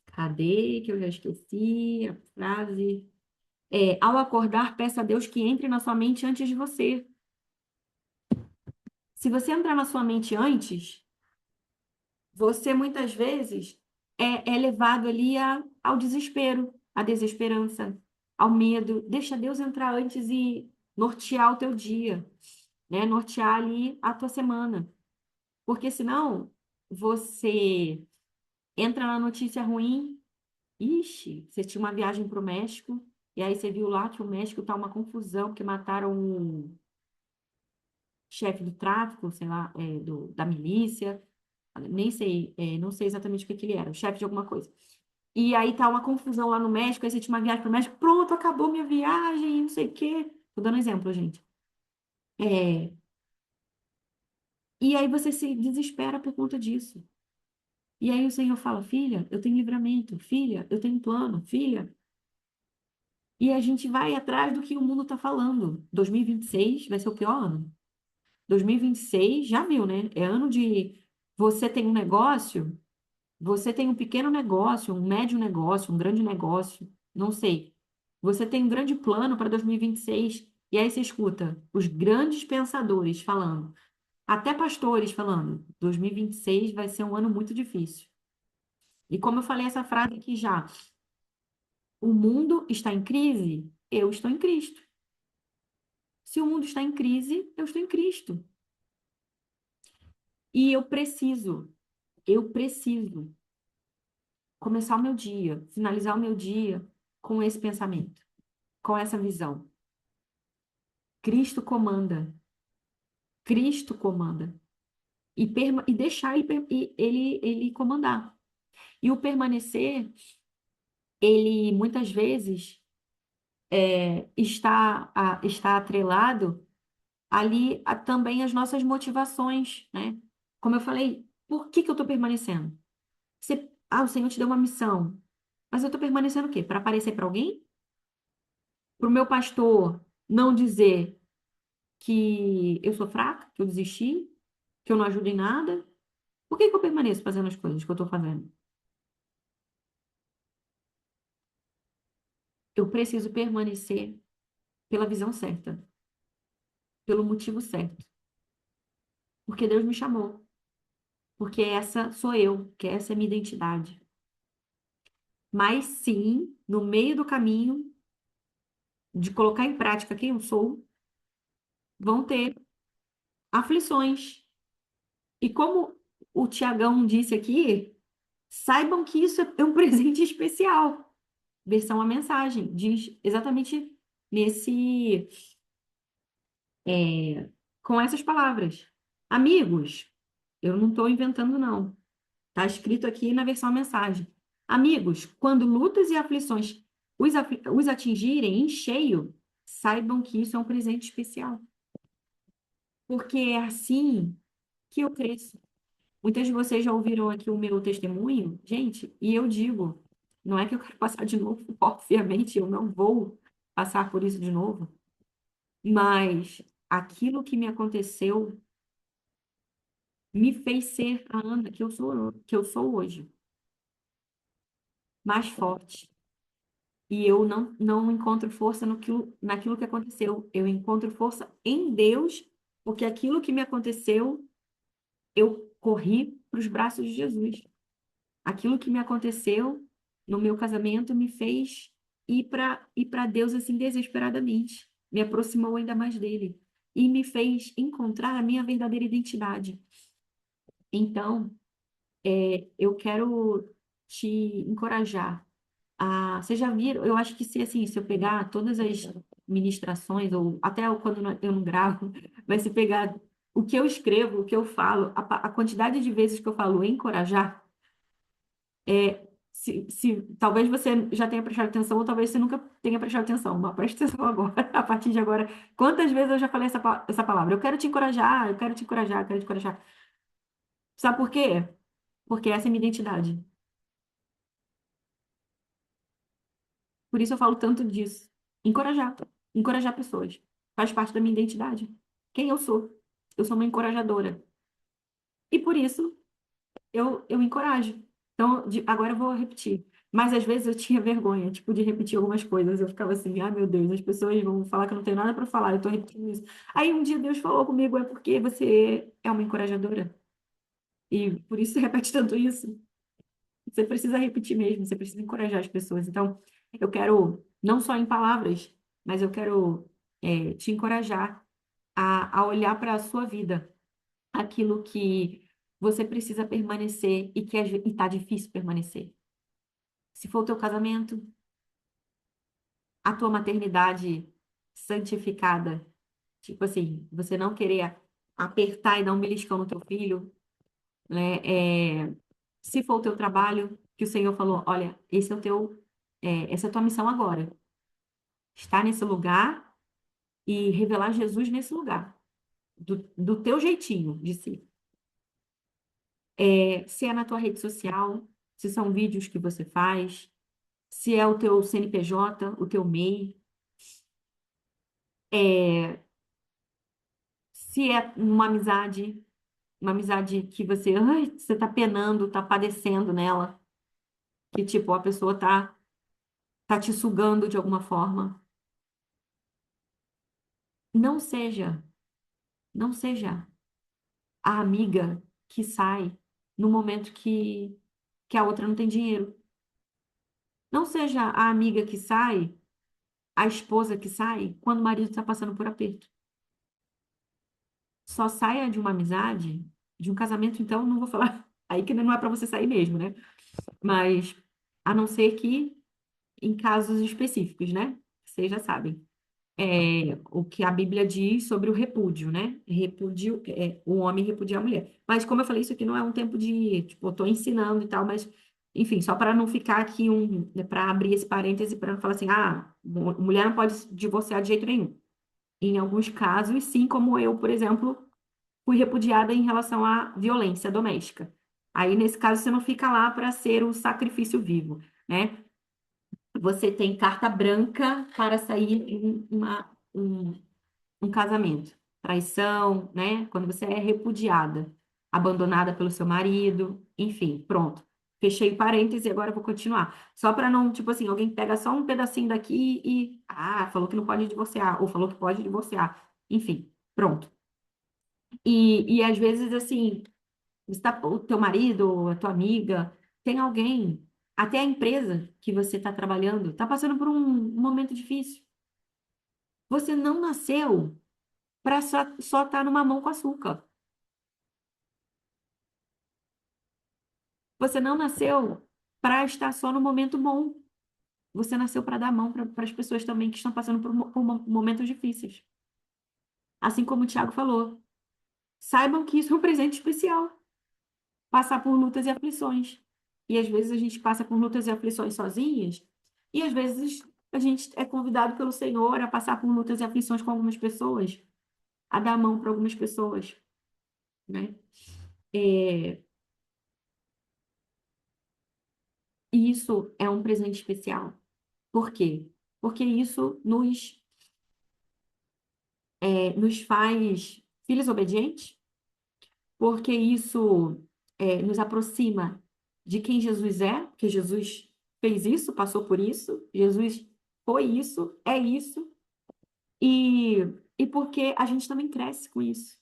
[SPEAKER 1] Cadê que eu já esqueci a frase? Ao acordar, peça a Deus que entre na sua mente antes de você. Se você entrar na sua mente antes, você muitas vezes é levado ali ao desespero, à desesperança, ao medo. Deixa Deus entrar antes e nortear o teu dia, né? Nortear ali a tua semana. Porque senão você entra na notícia ruim. Ixi, você tinha uma viagem para o México, e aí você viu lá que o México tá uma confusão, porque mataram um chefe do tráfico, sei lá, da milícia, nem sei, não sei exatamente o que que ele era, o chefe de alguma coisa. E aí tá uma confusão lá no México, aí você tinha uma viagem para o México, pronto, acabou minha viagem, não sei o quê. Tô dando exemplo, gente. É, e aí você se desespera por conta disso. E aí o Senhor fala, filha, eu tenho livramento, filha, eu tenho plano, filha. E a gente vai atrás do que o mundo está falando. 2026 vai ser o pior ano. 2026, já viu, né? É ano de você tem um negócio, você tem um pequeno negócio, um médio negócio, um grande negócio, não sei. Você tem um grande plano para 2026, e aí você escuta os grandes pensadores falando, até pastores falando, 2026 vai ser um ano muito difícil. E como eu falei essa frase aqui já, o mundo está em crise, eu estou em Cristo. Se o mundo está em crise, eu estou em Cristo. E eu preciso começar o meu dia, finalizar o meu dia com esse pensamento, com essa visão. Cristo comanda. Cristo comanda. E deixar ele comandar. E o permanecer, ele muitas vezes está atrelado ali também às nossas motivações, né? Como eu falei, por que que eu estou permanecendo? O Senhor te deu uma missão. Mas eu estou permanecendo o quê? Para aparecer para alguém? Para o meu pastor não dizer que eu sou fraca, que eu desisti, que eu não ajudo em nada? Por que que eu permaneço fazendo as coisas que eu estou fazendo? Eu preciso permanecer pela visão certa, pelo motivo certo. Porque Deus me chamou. Porque essa sou eu, que essa é a minha identidade. Mas sim, no meio do caminho de colocar em prática quem eu sou, vão ter aflições. E como o Tiagão disse aqui, saibam que isso é um presente especial. Versão a mensagem diz exatamente nesse, com essas palavras. Amigos, eu não estou inventando, não. Está escrito aqui na versão a mensagem. Amigos, quando lutas e aflições. os atingirem em cheio, saibam que isso é um presente especial, porque é assim que eu cresço. Muitas de vocês já ouviram aqui o meu testemunho, gente, e eu digo, não é que eu quero passar de novo, obviamente eu não vou passar por isso de novo, mas aquilo que me aconteceu me fez ser a Ana que eu sou hoje, mais forte. E eu não encontro força naquilo que aconteceu. Eu encontro força em Deus, porque aquilo que me aconteceu, eu corri para os braços de Jesus. Aquilo que me aconteceu no meu casamento me fez ir para Deus assim desesperadamente. Me aproximou ainda mais dele e me fez encontrar a minha verdadeira identidade. Então, eu quero te encorajar. Ah, vocês já viram? Eu acho que se assim, se eu pegar todas as ministrações, ou até quando eu não gravo, mas se pegar o que eu escrevo, o que eu falo, a quantidade de vezes que eu falo encorajar, talvez você já tenha prestado atenção, ou talvez você nunca tenha prestado atenção, mas preste atenção agora, a partir de agora. Quantas vezes eu já falei essa palavra? Eu quero te encorajar, eu quero te encorajar, eu quero te encorajar. Sabe por quê? Porque essa é a minha identidade. Por isso eu falo tanto disso. Encorajar. Encorajar pessoas. Faz parte da minha identidade. Quem eu sou. Eu sou uma encorajadora. E por isso eu encorajo. Então, agora eu vou repetir. Mas às vezes eu tinha vergonha, tipo, de repetir algumas coisas. Eu ficava assim, ah, meu Deus, as pessoas vão falar que eu não tenho nada para falar, eu tô repetindo isso. Aí um dia Deus falou comigo, é porque você é uma encorajadora. E por isso você repete tanto isso. Você precisa repetir mesmo, você precisa encorajar as pessoas. Então, eu quero, não só em palavras, mas eu quero te encorajar a olhar para a sua vida, aquilo que você precisa permanecer e que está difícil permanecer. Se for o teu casamento, a tua maternidade santificada, tipo assim, você não querer apertar e dar um beliscão no teu filho, né? Se for o teu trabalho, que o Senhor falou, olha, essa é a tua missão agora. Estar nesse lugar e revelar Jesus nesse lugar, do teu jeitinho de ser. Se é na tua rede social, se são vídeos que você faz, se é o teu CNPJ, o teu MEI, se é uma amizade que você, ai, você tá penando, tá padecendo nela, que tipo, a pessoa tá te sugando de alguma forma. Não seja, não seja a amiga que sai no momento que a outra não tem dinheiro. Não seja a amiga que sai, a esposa que sai, quando o marido está passando por aperto. Só saia de uma amizade, de um casamento, então, não vou falar. Aí que não é para você sair mesmo, né? Mas, a não ser que em casos específicos, né? Vocês já sabem. O que a Bíblia diz sobre o repúdio, né? Repúdio, o homem repudia a mulher. Mas, como eu falei, isso aqui não é um tempo de, tipo, eu tô ensinando e tal, mas, enfim, só para não ficar aqui para abrir esse parêntese, para não falar assim, mulher não pode se divorciar de jeito nenhum. Em alguns casos, sim, como eu, por exemplo, fui repudiada em relação à violência doméstica. Aí, nesse caso, você não fica lá para ser o sacrifício vivo, né? Você tem carta branca para sair em um casamento. Traição, né? Quando você é repudiada, abandonada pelo seu marido, enfim, pronto. Fechei parênteses e agora eu vou continuar. Só para não, tipo assim, alguém pega só um pedacinho daqui falou que não pode divorciar, ou falou que pode divorciar. Enfim, pronto. E às vezes, assim, o teu marido, a tua amiga, tem alguém, até a empresa que você está trabalhando, está passando por um momento difícil. Você não nasceu para só estar numa mão com açúcar. Você não nasceu para estar só no momento bom. Você nasceu para dar mão para as pessoas também que estão passando por momentos difíceis. Assim como o Tiago falou, saibam que isso é um presente especial. Passar por lutas e aflições. E às vezes a gente passa por lutas e aflições sozinhas, E às vezes a gente é convidado pelo Senhor a passar por lutas e aflições com algumas pessoas, a dar a mão para algumas pessoas, né? É, e isso é um presente especial. Por quê? Porque isso nos faz filhos obedientes, porque isso nos aproxima de quem Jesus é, porque Jesus fez isso, passou por isso, Jesus foi isso, é isso, e, e porque a gente também cresce com isso,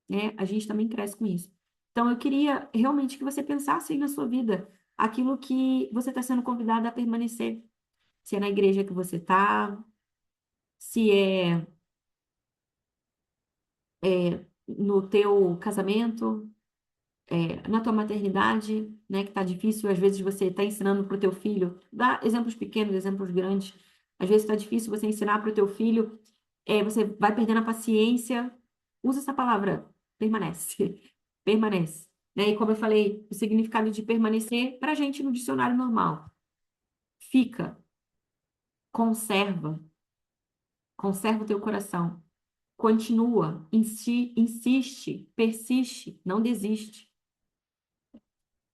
[SPEAKER 1] né? A gente também cresce com isso. Então, eu queria realmente que você pensasse aí na sua vida, aquilo que você está sendo convidado a permanecer. Se é na igreja que você está, se no teu casamento, na tua maternidade, né, que tá difícil, às vezes você está ensinando para o teu filho, dá exemplos pequenos, exemplos grandes, às vezes está difícil você ensinar para o teu filho, você vai perdendo a paciência, usa essa palavra, permanece, permanece, né, e como eu falei, o significado de permanecer, para a gente no dicionário normal, fica, conserva, conserva o teu coração, continua, insiste, persiste, não desiste,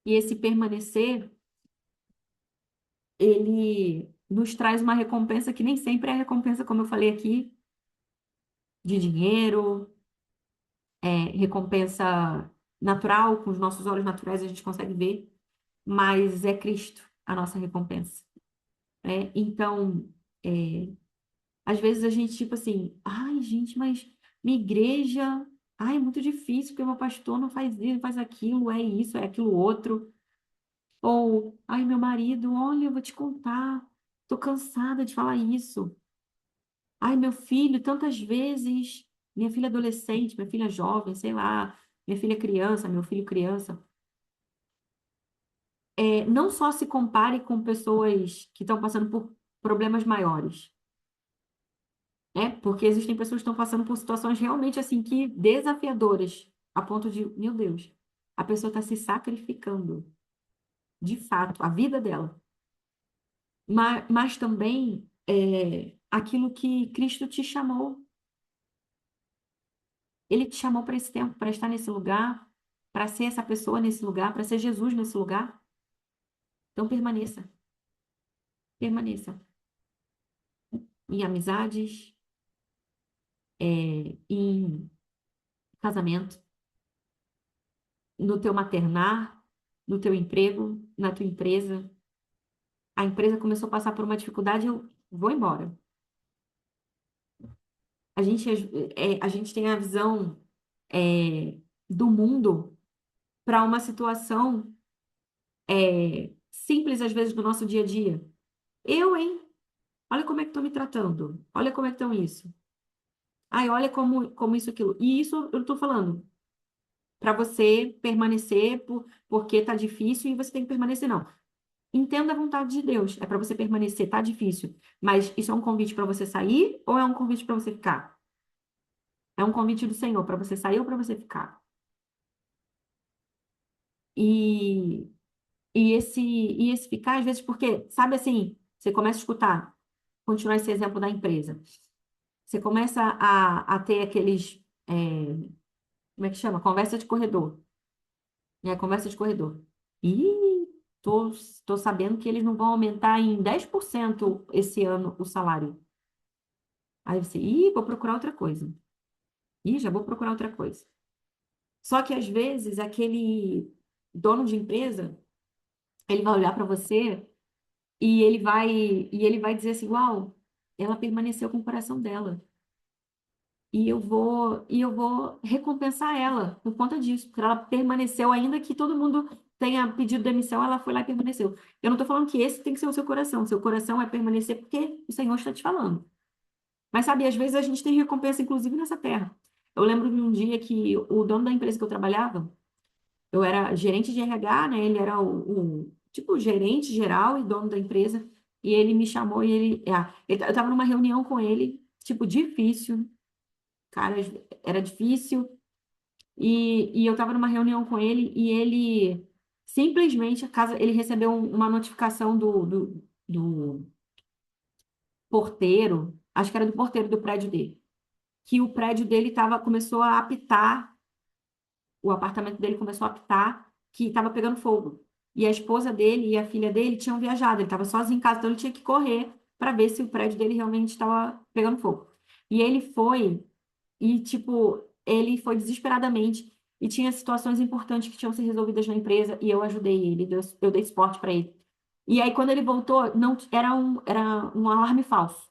[SPEAKER 1] e esse permanecer ele nos traz uma recompensa que nem sempre é a recompensa, como eu falei aqui, de dinheiro, recompensa natural, com os nossos olhos naturais a gente consegue ver, mas é Cristo a nossa recompensa, né? Então, é, às vezes a gente, tipo assim, ai, gente, mas minha igreja, ai, é muito difícil, porque meu pastor não faz isso, não faz aquilo, é isso, é aquilo outro. Ou, ai, meu marido, olha, eu vou te contar, tô cansada de falar isso. Ai, meu filho, tantas vezes, minha filha adolescente, minha filha jovem, sei lá, minha filha criança, meu filho criança. Não só se compare com pessoas que estão passando por problemas maiores, né? Porque existem pessoas que estão passando por situações realmente assim que desafiadoras, a ponto de, meu Deus, a pessoa está se sacrificando, de fato, a vida dela. Mas também aquilo que Cristo te chamou. Ele te chamou para esse tempo, para estar nesse lugar, para ser essa pessoa nesse lugar, para ser Jesus nesse lugar. Então permaneça, permaneça em amizades, em casamento, no teu maternar, no teu emprego, na tua empresa. A empresa começou a passar por uma dificuldade, eu vou embora. A gente, a gente tem a visão do mundo para uma situação simples, às vezes, do nosso dia a dia. Eu, hein? Olha como é que estão me tratando. Olha como é que estão isso. Ai, olha como isso, aquilo. E isso eu estou falando para você permanecer porque tá difícil e você tem que permanecer, não. Entenda a vontade de Deus. É para você permanecer, tá difícil. Mas isso é um convite para você sair ou é um convite para você ficar? É um convite do Senhor para você sair ou para você ficar? E, e esse ficar, às vezes, porque, sabe assim, você começa a escutar, continuar esse exemplo da empresa. Você começa a ter aqueles. Como é que chama? Conversa de corredor. Né? Conversa de corredor. E tô sabendo que eles não vão aumentar em 10% esse ano o salário. Aí você, vou procurar outra coisa. Já vou procurar outra coisa. Só que às vezes aquele dono de empresa, ele vai olhar para você e ele vai dizer assim, uau, ela permaneceu com o coração dela. E eu vou recompensar ela por conta disso, porque ela permaneceu, ainda que todo mundo tenha pedido demissão, ela foi lá e permaneceu. Eu não estou falando que esse tem que ser o seu coração é permanecer porque o Senhor está te falando. Mas sabe, às vezes a gente tem recompensa, inclusive nessa terra. Eu lembro de um dia que o dono da empresa que eu trabalhava, eu era gerente de RH, né? Ele era tipo gerente geral e dono da empresa, e ele me chamou e eu estava numa reunião com ele, tipo difícil, cara, era difícil. E eu estava numa reunião com ele e ele simplesmente, ele recebeu uma notificação porteiro, acho que era do porteiro do prédio dele, que o prédio dele começou a apitar, o apartamento dele começou a apitar que estava pegando fogo. E a esposa dele e a filha dele tinham viajado, ele estava sozinho em casa, então ele tinha que correr para ver se o prédio dele realmente estava pegando fogo. E ele foi, e tipo, ele foi desesperadamente, e tinha situações importantes que tinham que ser resolvidas na empresa, e eu ajudei ele, eu dei suporte para ele. E aí, quando ele voltou, não era um alarme falso.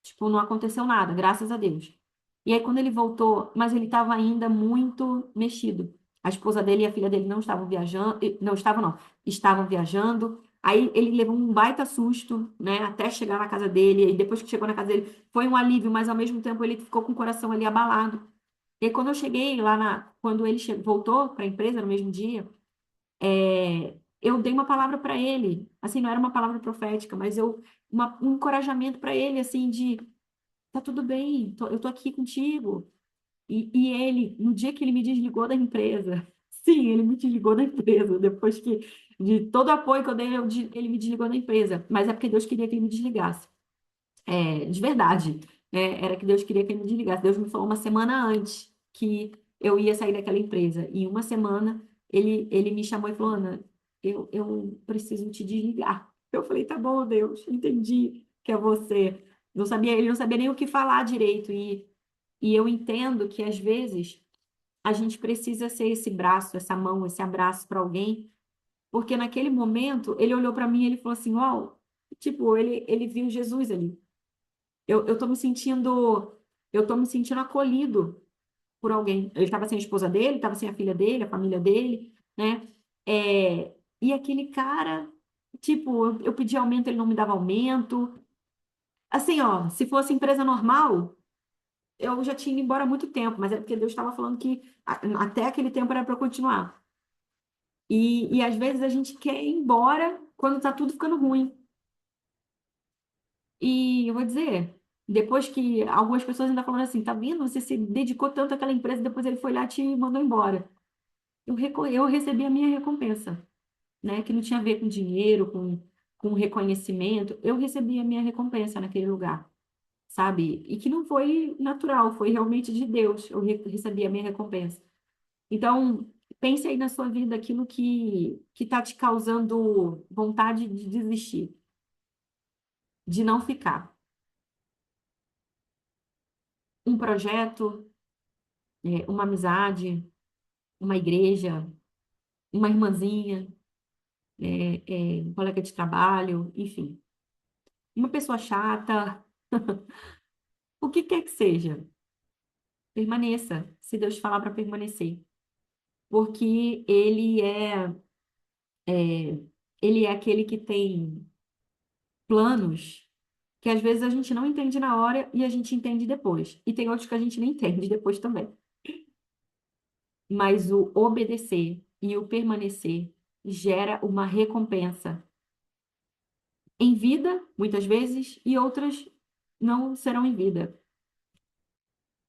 [SPEAKER 1] Tipo, não aconteceu nada, graças a Deus. E aí, quando ele voltou, mas ele estava ainda muito mexido. A esposa dele e a filha dele não estavam viajando, não estavam, não, estavam viajando. Aí ele levou um baita susto, né, até chegar na casa dele. E depois que chegou na casa dele, foi um alívio, mas ao mesmo tempo ele ficou com o coração ali abalado. E aí, quando eu cheguei lá quando ele voltou para a empresa no mesmo dia, eu dei uma palavra para ele. Assim, não era uma palavra profética, mas um encorajamento para ele, assim, de tá tudo bem, eu tô aqui contigo. E ele, no dia que ele me desligou da empresa, sim, ele me desligou da empresa, depois de todo o apoio que eu dei, ele me desligou da empresa. Mas é porque Deus queria que ele me desligasse. De verdade, né? Era que Deus queria que ele me desligasse. Deus me falou uma semana antes que eu ia sair daquela empresa. E em uma semana ele me chamou e falou: Ana, eu preciso te desligar. Eu falei: tá bom, Deus, entendi que é você. Não sabia, ele não sabia nem o que falar direito. E eu entendo que às vezes a gente precisa ser esse braço, essa mão, esse abraço para alguém, porque naquele momento ele olhou para mim e ele falou assim: Uau, tipo, ele viu Jesus ali. Eu tô me sentindo, eu tô me sentindo acolhido por alguém. Ele estava sem a esposa dele, estava sem a filha dele, a família dele, né? E aquele cara, tipo, eu pedi aumento, ele não me dava aumento. Assim, ó, se fosse empresa normal, eu já tinha ido embora há muito tempo, mas é porque Deus estava falando que até aquele tempo era para continuar. E às vezes a gente quer ir embora quando tá tudo ficando ruim. E eu vou dizer, depois que algumas pessoas ainda falando assim, tá vendo? Você se dedicou tanto àquela empresa, depois ele foi lá e te mandou embora. Eu recebi a minha recompensa, né? Que não tinha a ver com dinheiro, com reconhecimento. Eu recebi a minha recompensa naquele lugar, sabe? E que não foi natural, foi realmente de Deus. Eu recebi a minha recompensa. Então, pense aí na sua vida aquilo que está te causando vontade de desistir, de não ficar. Um projeto, uma amizade, uma igreja, uma irmãzinha, um colega de trabalho, enfim. Uma pessoa chata, o que quer que seja, permaneça, se Deus falar para permanecer. Porque ele é aquele que tem planos que às vezes a gente não entende na hora e a gente entende depois. E tem outros que a gente nem entende depois também. Mas o obedecer e o permanecer gera uma recompensa em vida, muitas vezes, e outras não serão em vida,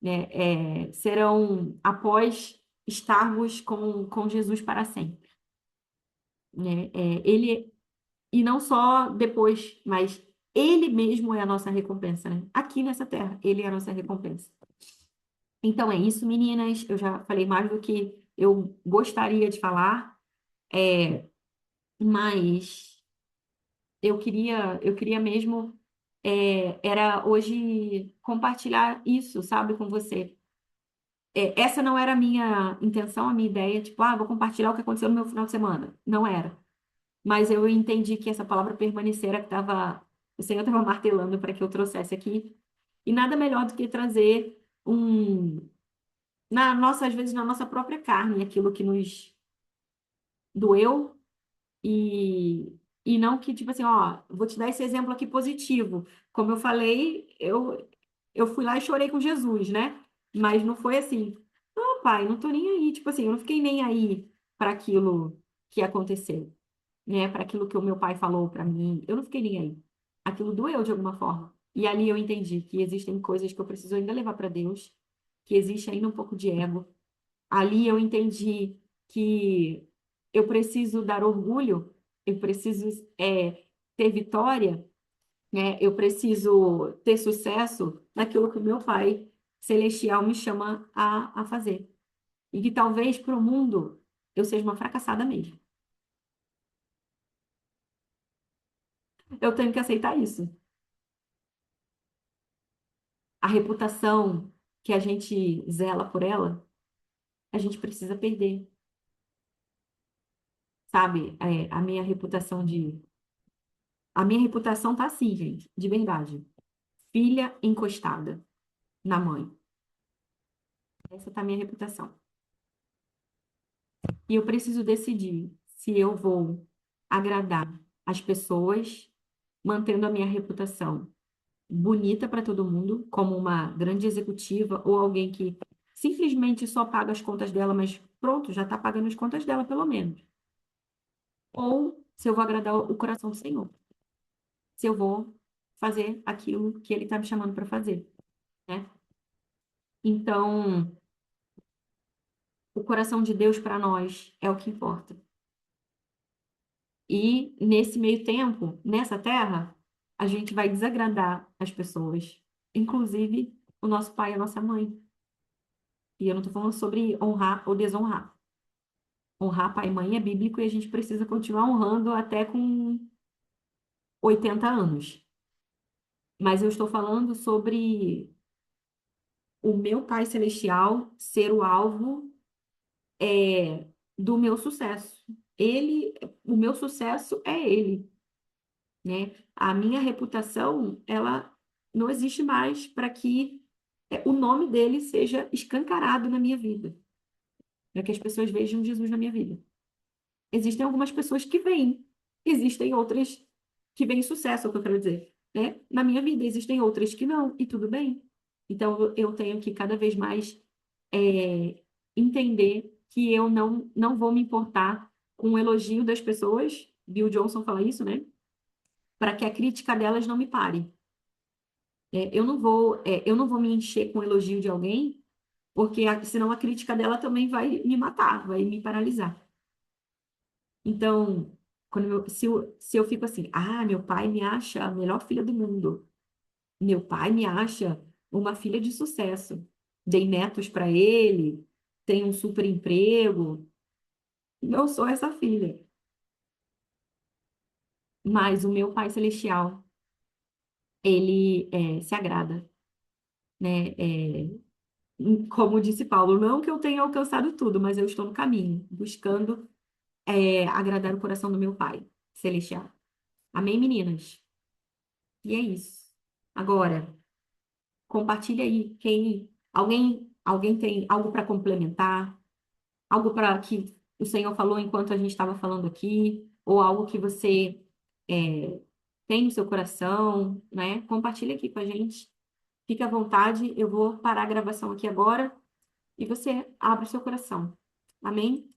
[SPEAKER 1] né? Serão após estarmos com Jesus para sempre, né? E não só depois, mas ele mesmo é a nossa recompensa, né? Aqui nessa terra, ele é a nossa recompensa. Então é isso, meninas. Eu já falei mais do que eu gostaria de falar, mas eu queria mesmo era hoje compartilhar isso, sabe, com você. Essa não era a minha intenção, a minha ideia, tipo, vou compartilhar o que aconteceu no meu final de semana. Não era. Mas eu entendi que essa palavra permanecer era que o Senhor estava martelando para que eu trouxesse aqui. E nada melhor do que trazer às vezes na nossa própria carne, aquilo que nos doeu e, e não que, tipo assim, ó, vou te dar esse exemplo aqui positivo. Como eu falei, eu fui lá e chorei com Jesus, né? Mas não foi assim, não, pai, não tô nem aí. Tipo assim, eu não fiquei nem aí para aquilo que aconteceu, né? Para aquilo que o meu pai falou para mim. Eu não fiquei nem aí. Aquilo doeu de alguma forma. E ali eu entendi que existem coisas que eu preciso ainda levar para Deus, que existe ainda um pouco de ego. Ali eu entendi que eu preciso dar orgulho, eu preciso ter vitória né? Eu preciso ter sucesso naquilo que o meu Pai Celestial me chama a fazer. E que talvez para o mundo eu seja uma fracassada mesmo. Eu tenho que aceitar isso. A reputação que a gente zela por ela, a gente precisa perder, sabe? A minha reputação tá assim, gente, de verdade. Filha encostada na mãe. Essa tá a minha reputação. E eu preciso decidir se eu vou agradar as pessoas, mantendo a minha reputação bonita para todo mundo, como uma grande executiva ou alguém que simplesmente só paga as contas dela, mas pronto, já está pagando as contas dela, pelo menos. Ou se eu vou agradar o coração do Senhor, se eu vou fazer aquilo que Ele está me chamando para fazer, né? Então, o coração de Deus para nós é o que importa. E nesse meio tempo, nessa terra, a gente vai desagradar as pessoas, inclusive o nosso pai e a nossa mãe. E eu não estou falando sobre honrar ou desonrar. Honrar pai e mãe é bíblico e a gente precisa continuar honrando até com 80 anos. Mas eu estou falando sobre o meu Pai Celestial ser o alvo do meu sucesso. Ele, o meu sucesso é ele, né? A minha reputação, ela não existe mais para que o nome dele seja escancarado na minha vida, para que as pessoas vejam Jesus na minha vida. Existem algumas pessoas que veem, existem outras que veem sucesso, é o que eu quero dizer, né? Na minha vida existem outras que não, e tudo bem. Então eu tenho que cada vez mais entender que eu não vou me importar com o elogio das pessoas, Bill Johnson fala isso, né? Para que a crítica delas não me pare. Eu não vou me encher com o elogio de alguém, porque senão a crítica dela também vai me matar, vai me paralisar. Então, se eu fico assim, meu pai me acha a melhor filha do mundo, meu pai me acha uma filha de sucesso, dei netos para ele, tenho um super emprego, eu sou essa filha. Mas o meu pai celestial, ele se agrada, né? Como disse Paulo, não que eu tenha alcançado tudo, mas eu estou no caminho, buscando agradar o coração do meu pai celestial. Amém, meninas? E é isso. Agora, compartilha aí quem alguém tem algo para complementar, algo para que o Senhor falou enquanto a gente estava falando aqui, ou algo que você é, tem no seu coração, né? Compartilha aqui com a gente. Fique à vontade, eu vou parar a gravação aqui agora e você abre o seu coração. Amém?